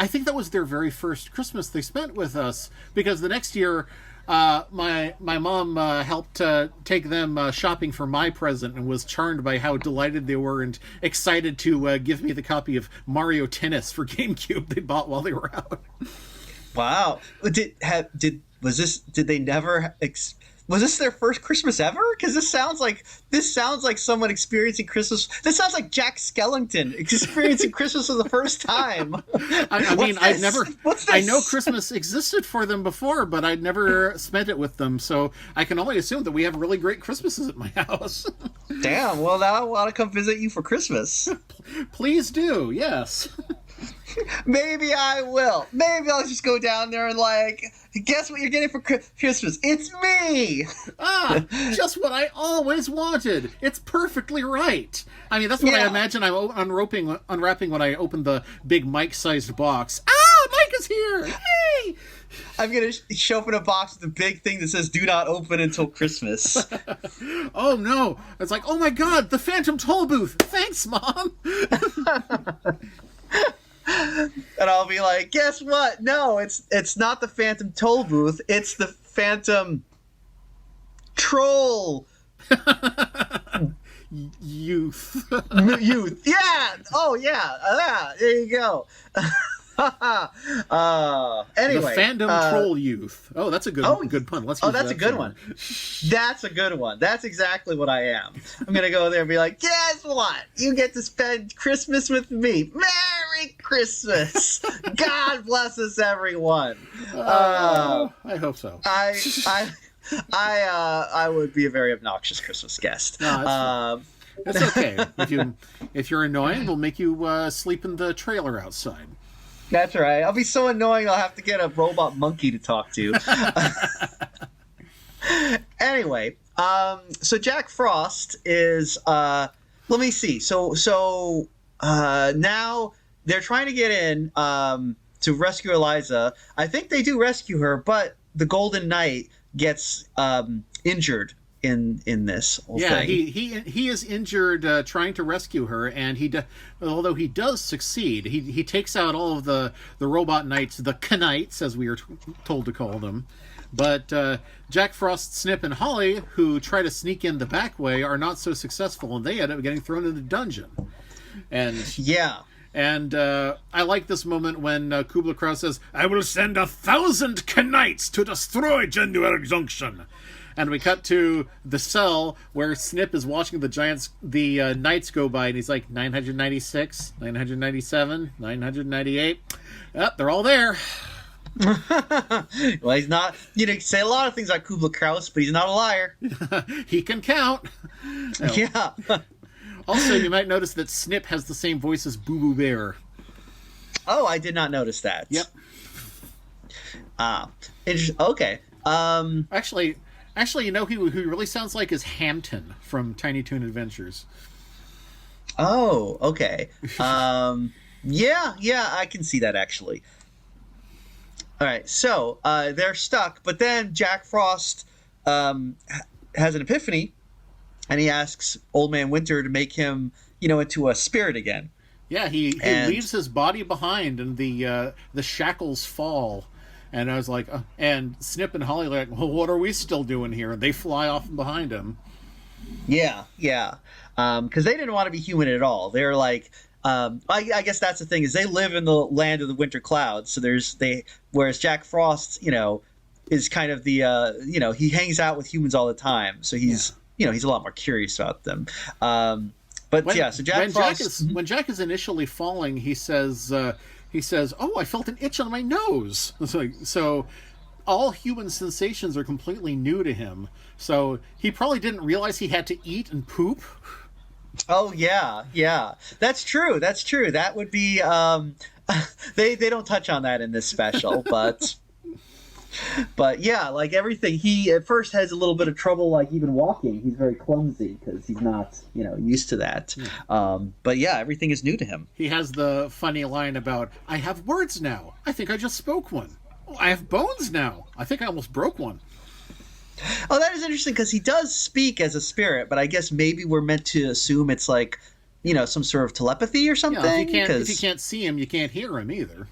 think that was their very first Christmas they spent with us, because the next year my mom helped take them shopping for my present and was charmed by how delighted they were and excited to give me the copy of Mario Tennis for GameCube they bought while they were out. Wow. Was this their first Christmas ever? Because this sounds like someone experiencing Christmas. This sounds like Jack Skellington experiencing Christmas for the first time. I know Christmas existed for them before, but I'd never spent it with them, so I can only assume that we have really great Christmases at my house. Damn, well now I want to come visit you for Christmas. Please do, yes. Maybe I will. Maybe I'll just go down there and like, guess what you're getting for Christmas? It's me! Just what I always wanted. It's perfectly right. I mean, that's what I imagine I'm unwrapping when I open the big Mike-sized box. Mike is here! Hey! I'm going to open a box with a big thing that says, do not open until Christmas. Oh, no. It's like, oh my God, the Phantom Toll Booth. Thanks, Mom. And I'll be like, guess what? No, it's not the Phantom Toll Booth. It's the Phantom Troll Youth. Youth. Yeah. Oh, yeah. There you go. Anyway, the Fandom Troll Youth. Oh, that's a good pun. Let's. That's a good one. That's a good one. That's exactly what I am. I'm gonna go there and be like, guess what? You get to spend Christmas with me. Merry Christmas. God bless us, everyone. I hope so. I would be a very obnoxious Christmas guest. No, It's okay. If you're annoying, we'll make you sleep in the trailer outside. That's right. I'll be so annoying I'll have to get a robot monkey to talk to. Anyway, so Jack Frost is let me see. So now they're trying to get in to rescue Eliza. I think they do rescue her, but the Golden Knight gets injured in this whole thing. He is injured trying to rescue her, and although he does succeed, he takes out all of the robot knights, the Knights as we are told to call them. But Jack Frost, Snip, and Holly, who try to sneak in the back way, are not so successful, and they end up getting thrown in the dungeon. And yeah. And I like this moment when Kubla Kraus says, "I will send 1,000 Knights to destroy January Junction." And we cut to the cell where Snip is watching the knights go by, and he's like, 996, 997, 998. Yep, they're all there. Well, he's not, say a lot of things like Kubla Kraus, but he's not a liar. He can count. Yeah. Also, you might notice that Snip has the same voice as Boo Boo Bear. Oh, I did not notice that. Yep. Okay. Actually, who he really sounds like is Hampton from Tiny Toon Adventures. Oh, okay. Yeah, I can see that actually. All right, so they're stuck, but then Jack Frost has an epiphany, and he asks Old Man Winter to make him, into a spirit again. Yeah, he leaves his body behind, and the shackles fall. And I was like, and Snip and Holly are like, well, what are we still doing here? And they fly off behind him. Yeah. Because they didn't want to be human at all. They're like, I guess that's the thing, is they live in the land of the winter clouds. So whereas Jack Frost, is kind of the, he hangs out with humans all the time. So he's, he's a lot more curious about them. So Jack Frost. When Jack is initially falling, he says, "Oh, I felt an itch on my nose." So all human sensations are completely new to him. So he probably didn't realize he had to eat and poop. Oh yeah, that's true. That would be they don't touch on that in this special, but yeah, like everything, he at first has a little bit of trouble, like even walking. He's very clumsy because he's not used to that. But yeah, everything is new to him. He has the funny line about, "I have words now. I think I just spoke one. Oh, I have bones now. I think I almost broke one." Oh, that is interesting, because he does speak as a spirit, but I guess maybe we're meant to assume it's like, some sort of telepathy or something. Yeah, if you can't see him, you can't hear him either.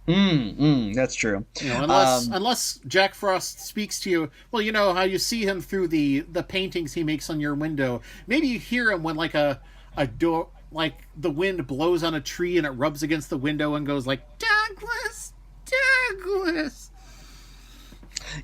That's true. Unless Jack Frost speaks to you. Well, you know how you see him through the paintings he makes on your window. Maybe you hear him when like a door, like the wind blows on a tree and it rubs against the window and goes like, "Douglas, Douglas."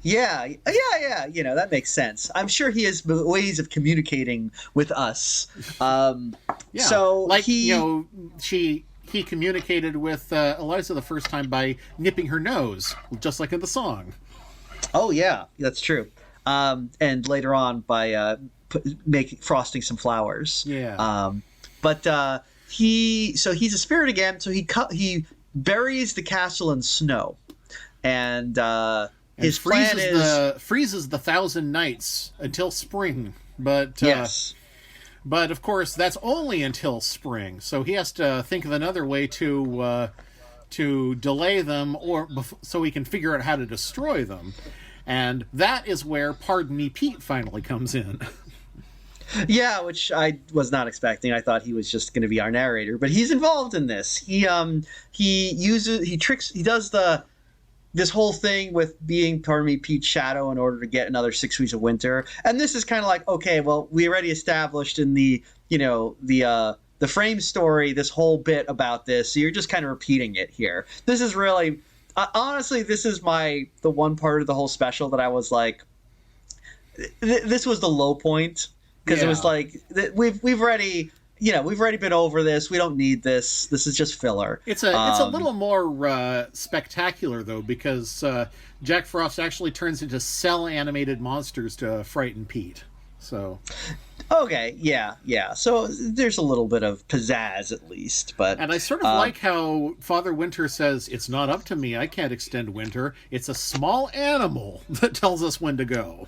Yeah. That makes sense. I'm sure he has ways of communicating with us. So like he communicated with Eliza the first time by nipping her nose, just like in the song. Oh yeah, that's true. And later on by frosting some flowers. Yeah. But he's a spirit again. So he buries the castle in snow, and his plan is freezes the 1,000 nights until spring. But yes. But of course, that's only until spring. So he has to think of another way to delay them, so he can figure out how to destroy them. And that is where Pardon Me Pete finally comes in. Yeah, which I was not expecting. I thought he was just going to be our narrator, but he's involved in this. He does this whole thing with being Pardon Me Pete's shadow in order to get another 6 weeks of winter. And this is kind of like, okay, well, we already established in the frame story this whole bit about this, so you're just kind of repeating it here. This is really, honestly, this is the one part of the whole special that I was like, this was the low point, because it was like we've already been over this. We don't need this. This is just filler. It's a little more spectacular, though, because Jack Frost actually turns into cell-animated monsters to frighten Pete. So, Okay, yeah. So there's a little bit of pizzazz at least, but And I sort of like how Father Winter says, "It's not up to me. I can't extend winter. It's a small animal that tells us when to go."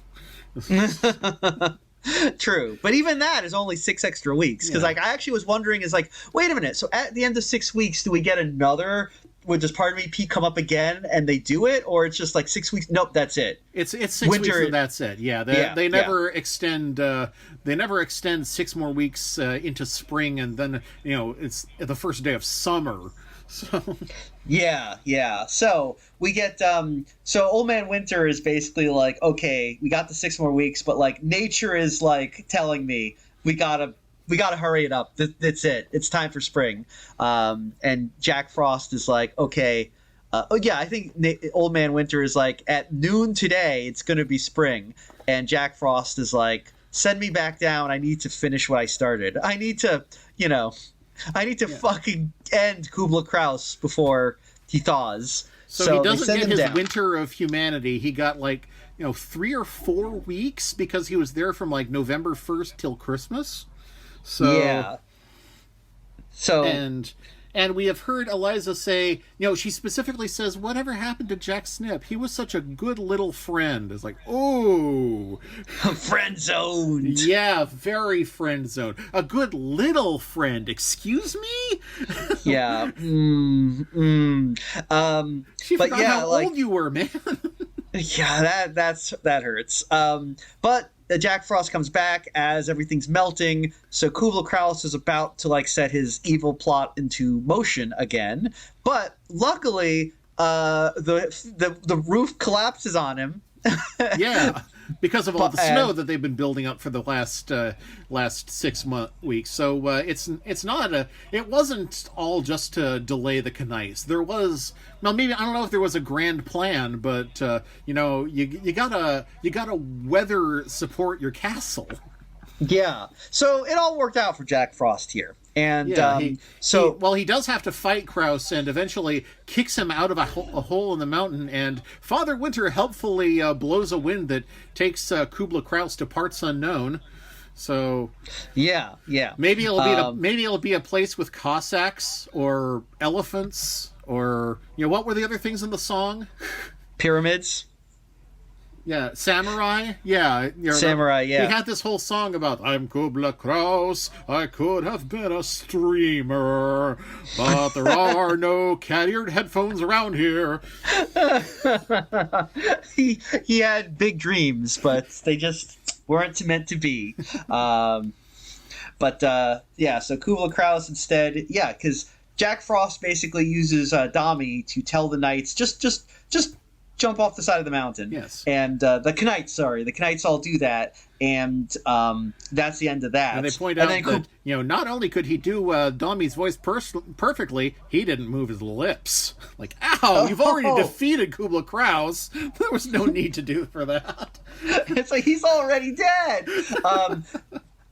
true. But even that is only 6 extra weeks because Yeah. like I actually was wondering is like, wait a minute. So at the end of 6 weeks, do we get another? Would does Pardon Me Pete come up again and they do it, or it's just like 6 weeks? Nope, that's it. It's 6 Winter- weeks and that's it. Yeah, they never extend. They never extend 6 more weeks into spring, and then it's the first day of summer. So Yeah. So we get so Old Man Winter is basically like, okay, we got the 6 more weeks, but like nature is like telling me we gotta hurry it up. That's it. It's time for spring. And Jack Frost is like, okay. I think Old Man Winter is like, at noon today, it's going to be spring. And Jack Frost is like, send me back down. I need to finish what I started. I need to fucking end Kubla Kraus before he thaws. So he they doesn't send get him his down. winter of humanity. He got 3 or 4 weeks because he was there from like November 1st till Christmas. So Yeah. So and we have heard Eliza say, she specifically says, "Whatever happened to Jack Snip? He was such a good little friend." It's like, oh, friend zoned. yeah, very friend zone. A good little friend. Excuse me? Yeah. She But forgot yeah, how like- old you were, man. Yeah, that hurts. But Jack Frost comes back as everything's melting, so Kubla Kraus is about to like set his evil plot into motion again. But luckily, the roof collapses on him. Yeah, because of all the But- snow that they've been building up for the last 6 weeks. So it wasn't all just to delay the Knights. There was, well, maybe, I don't know if there was a grand plan, but you gotta weather support your castle. Yeah. So it all worked out for Jack Frost here. And Yeah, he he does have to fight Kraus and eventually kicks him out of a hole in the mountain, and Father Winter helpfully blows a wind that takes Kubla Kraus to parts unknown. So yeah. maybe it'll be a place with Cossacks or elephants or what were the other things in the song? Pyramids. Yeah, samurai. Yeah, Samurai, yeah. He had this whole song about "I'm Kubla Kraus. I could have been a streamer, but there are no cat-eared headphones around here." he had big dreams, but they just weren't meant to be. So Kubla Kraus instead, because Jack Frost basically uses Dami to tell the Knights just jump off the side of the mountain. Yes. And the Knights all do that, and that's the end of that. And they point out that not only could he do Dami's voice perfectly, he didn't move his lips. Like, ow! You've already defeated Kubla Kraus. There was no need to do for that. It's like he's already dead.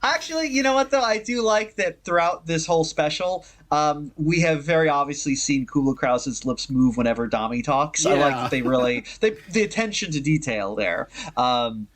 Actually, you know what though? I do like that throughout this whole special, we have very obviously seen Kubla Kraus's lips move whenever Dami talks. Yeah. I like that they really the attention to detail there. Then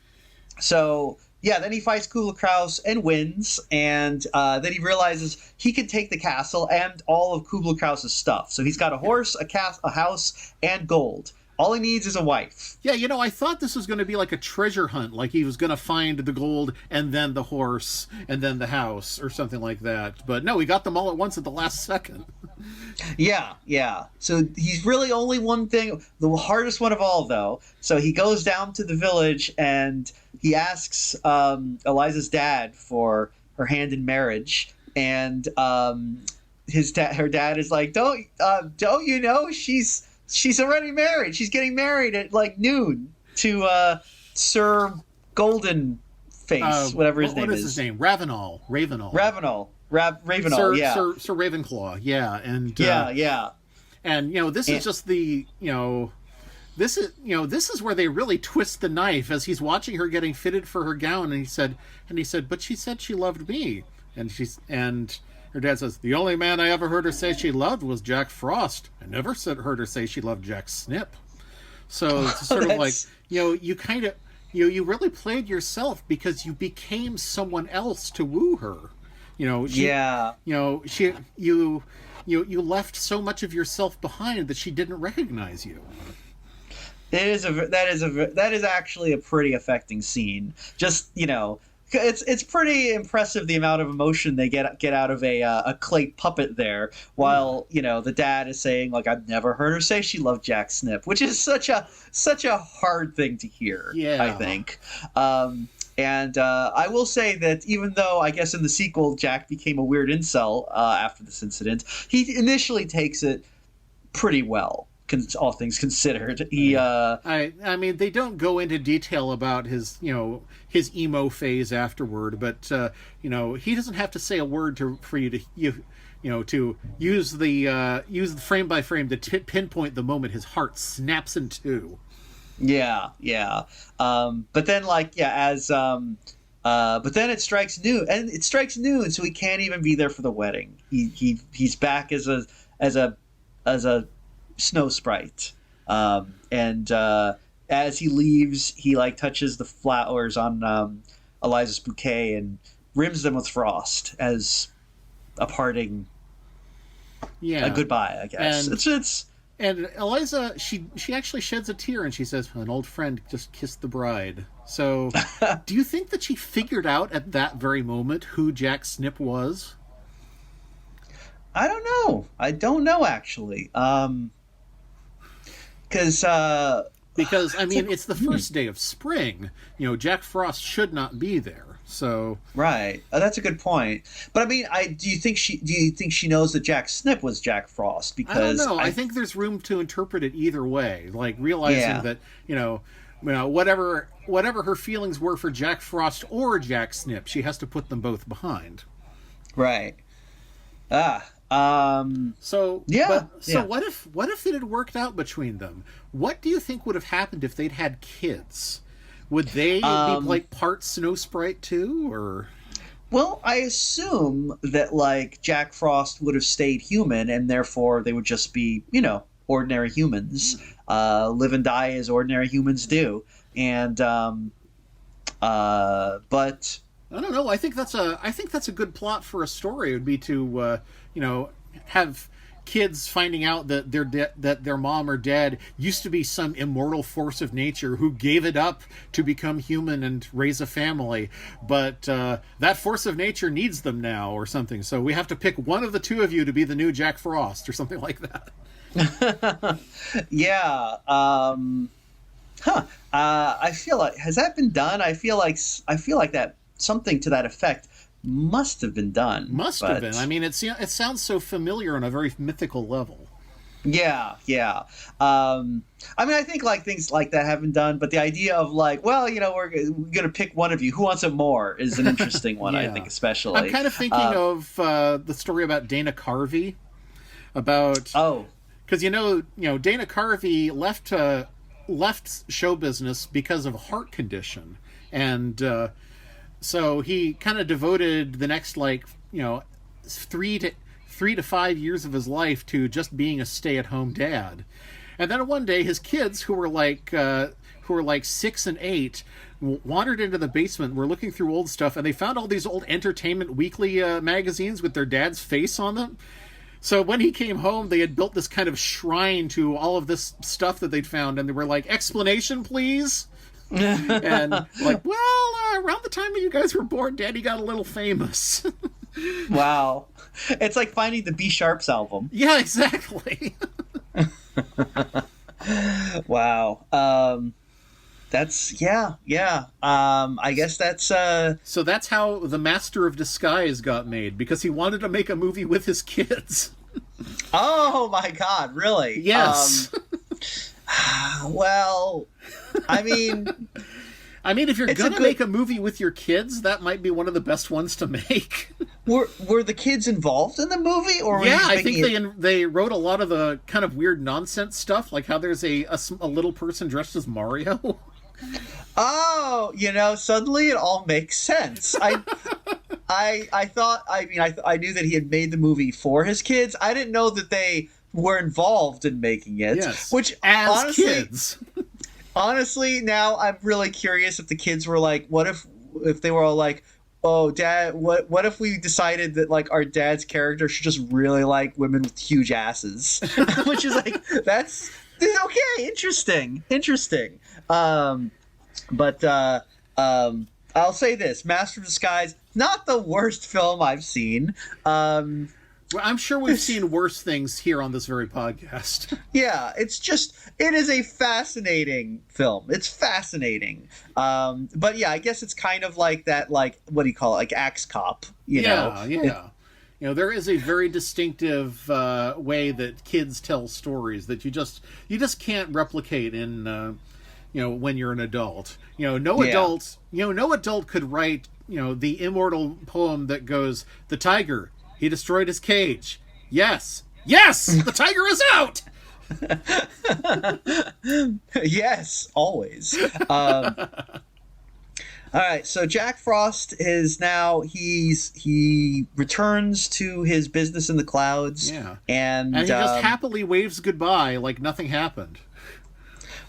he fights Kubla Kraus and wins, and then he realizes he can take the castle and all of Kubla Kraus's stuff. So he's got a horse, a house, and gold. All he needs is a wife. Yeah, I thought this was going to be like a treasure hunt, like he was going to find the gold and then the horse and then the house or something like that. But no, he got them all at once at the last second. Yeah. So he's really only one thing, the hardest one of all, though. So he goes down to the village and he asks Eliza's dad for her hand in marriage, and her dad is like, "Don't you know she's already married? She's getting married at like noon to Sir Golden Face, whatever his name is. What is his name? Ravenel. Ravenel, Sir, yeah. Sir Ravenclaw, yeah, and yeah. And this is just the this is where they really twist the knife as he's watching her getting fitted for her gown, and he said, "But she said she loved me," and her dad says, "The only man I ever heard her say she loved was Jack Frost. I never heard her say she loved Jack Snip." So it's sort of like, you you really played yourself because you became someone else to woo her. She, Yeah. she you left so much of yourself behind that she didn't recognize you. That is actually a pretty affecting scene. Just, it's pretty impressive the amount of emotion they get out of a clay puppet there, while the dad is saying, like, I've never heard her say she loved Jack Snip, which is such a hard thing to hear. Yeah. I think. And I will say that even though I guess in the sequel Jack became a weird incel after this incident, he initially takes it pretty well. All things considered, I mean, they don't go into detail about his emo phase afterward, but he doesn't have to say a word for you to use the frame by frame to pinpoint the moment his heart snaps in two. Yeah. But then, but then it strikes noon, and so he can't even be there for the wedding. He's back as a snow sprite, and as he leaves, he touches the flowers on Eliza's bouquet and rims them with frost as a parting, a goodbye, I guess. And Eliza, she actually sheds a tear and she says, "An old friend just kissed the bride." So, do you think that she figured out at that very moment who Jack Snip was? I don't know actually. Because I mean, it's the first day of spring. Jack Frost should not be there. So right, that's a good point. But I mean, do you think she knows that Jack Snip was Jack Frost? Because I don't know. I think there's room to interpret it either way. Like realizing that whatever her feelings were for Jack Frost or Jack Snip, she has to put them both behind. Right. So what if it had worked out between them? What do you think would have happened if they'd had kids? Would they be part Snow Sprite too, or? Well, I assume that Jack Frost would have stayed human, and therefore they would just be ordinary humans, live and die as ordinary humans do, and but I don't know. I think that's a good plot for a story. It would be to have kids finding out that their mom or dad used to be some immortal force of nature who gave it up to become human and raise a family, but that force of nature needs them now or something. So we have to pick one of the two of you to be the new Jack Frost or something like that. Yeah. I feel like, has that been done? I feel like that something to that effect must have been done. Must have been. I mean, it sounds so familiar on a very mythical level. Yeah. I mean, I think things like that have been done, but the idea of we're gonna pick one of you. Who wants it more? Is an interesting one. Yeah. I think, especially. I'm kind of thinking of the story about Dana Carvey. Because Dana Carvey left show business because of a heart condition, and so he kind of devoted the next 3 to 5 years of his life to just being a stay-at-home dad. And then one day his kids, who were 6 and 8, wandered into the basement, were looking through old stuff, and they found all these old Entertainment Weekly magazines with their dad's face on them. So when he came home, they had built this kind of shrine to all of this stuff that they'd found, and they were like, "Explanation, please?" And around the time that you guys were born, Daddy got a little famous. Wow. It's like finding the B Sharps album. Yeah, exactly. Wow. That's yeah. I guess that's So that's how The Master of Disguise got made, because he wanted to make a movie with his kids. Oh my God, really? Yes. Well, I mean, if you're gonna make a movie with your kids, that might be one of the best ones to make. Were the kids involved in the movie, or I think they wrote a lot of the kind of weird nonsense stuff, like how there's a little person dressed as Mario. Oh, suddenly it all makes sense. I thought. I knew that he had made the movie for his kids. I didn't know that they were involved in making it. Yes, which as honestly, kids. Honestly, now I'm really curious if the kids were like, what if they were all like, oh, dad, what if we decided that like our dad's character should just really like women with huge asses, which is like that's okay, interesting. But I'll say this: Master of Disguise, not the worst film I've seen. Well, I'm sure we've seen worse things here on this very podcast. Yeah, it is a fascinating film. It's fascinating. But yeah, I guess it's kind of like that, like, what do you call it? Like Axe Cop, you know? Yeah. You know, there is a very distinctive way that kids tell stories that you just can't replicate in, when you're an adult. No adult could write, the immortal poem that goes, "The tiger, he destroyed his cage. Yes, the tiger is out." Yes, always. All right, so Jack Frost is now he returns to his business in the clouds. Yeah, and he just happily waves goodbye like nothing happened.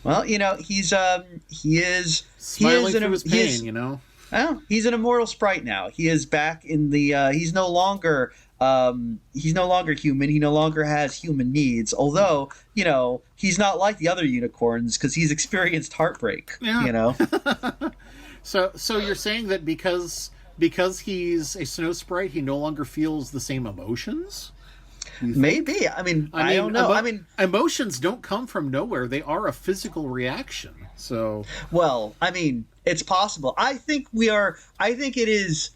Well, he is smiling through his pain. Well, he's an immortal sprite now. He is back in the. He's no longer human. He no longer has human needs. Although, he's not like the other unicorns because he's experienced heartbreak. Yeah. So you're saying that because he's a snow sprite, he no longer feels the same emotions? Maybe. I don't know. Emotions don't come from nowhere. They are a physical reaction. So, well, it's possible. I think it is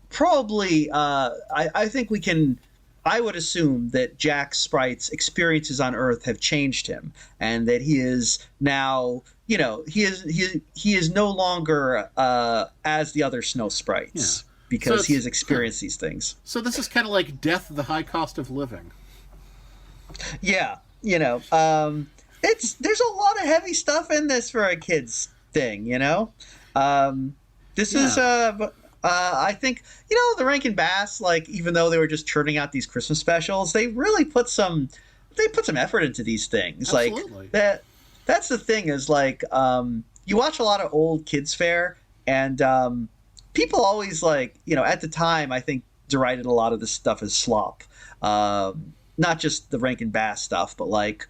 probably. I think we can. I would assume that Jack Sprite's experiences on Earth have changed him, and that he is now. He is no longer as the other snow sprites. Yeah. Because he has experienced these things. So this is kind of like Death, the High Cost of Living. Yeah, there's a lot of heavy stuff in this for a kid's thing, This is, I think, the Rankin Bass, like, even though they were just churning out these Christmas specials, they really put some effort into these things. Absolutely. Like, that's the thing is, like, you watch a lot of old kids' fare, and people always, like, at the time, I think, derided a lot of this stuff as slop. Not just the Rankin Bass stuff, but, like,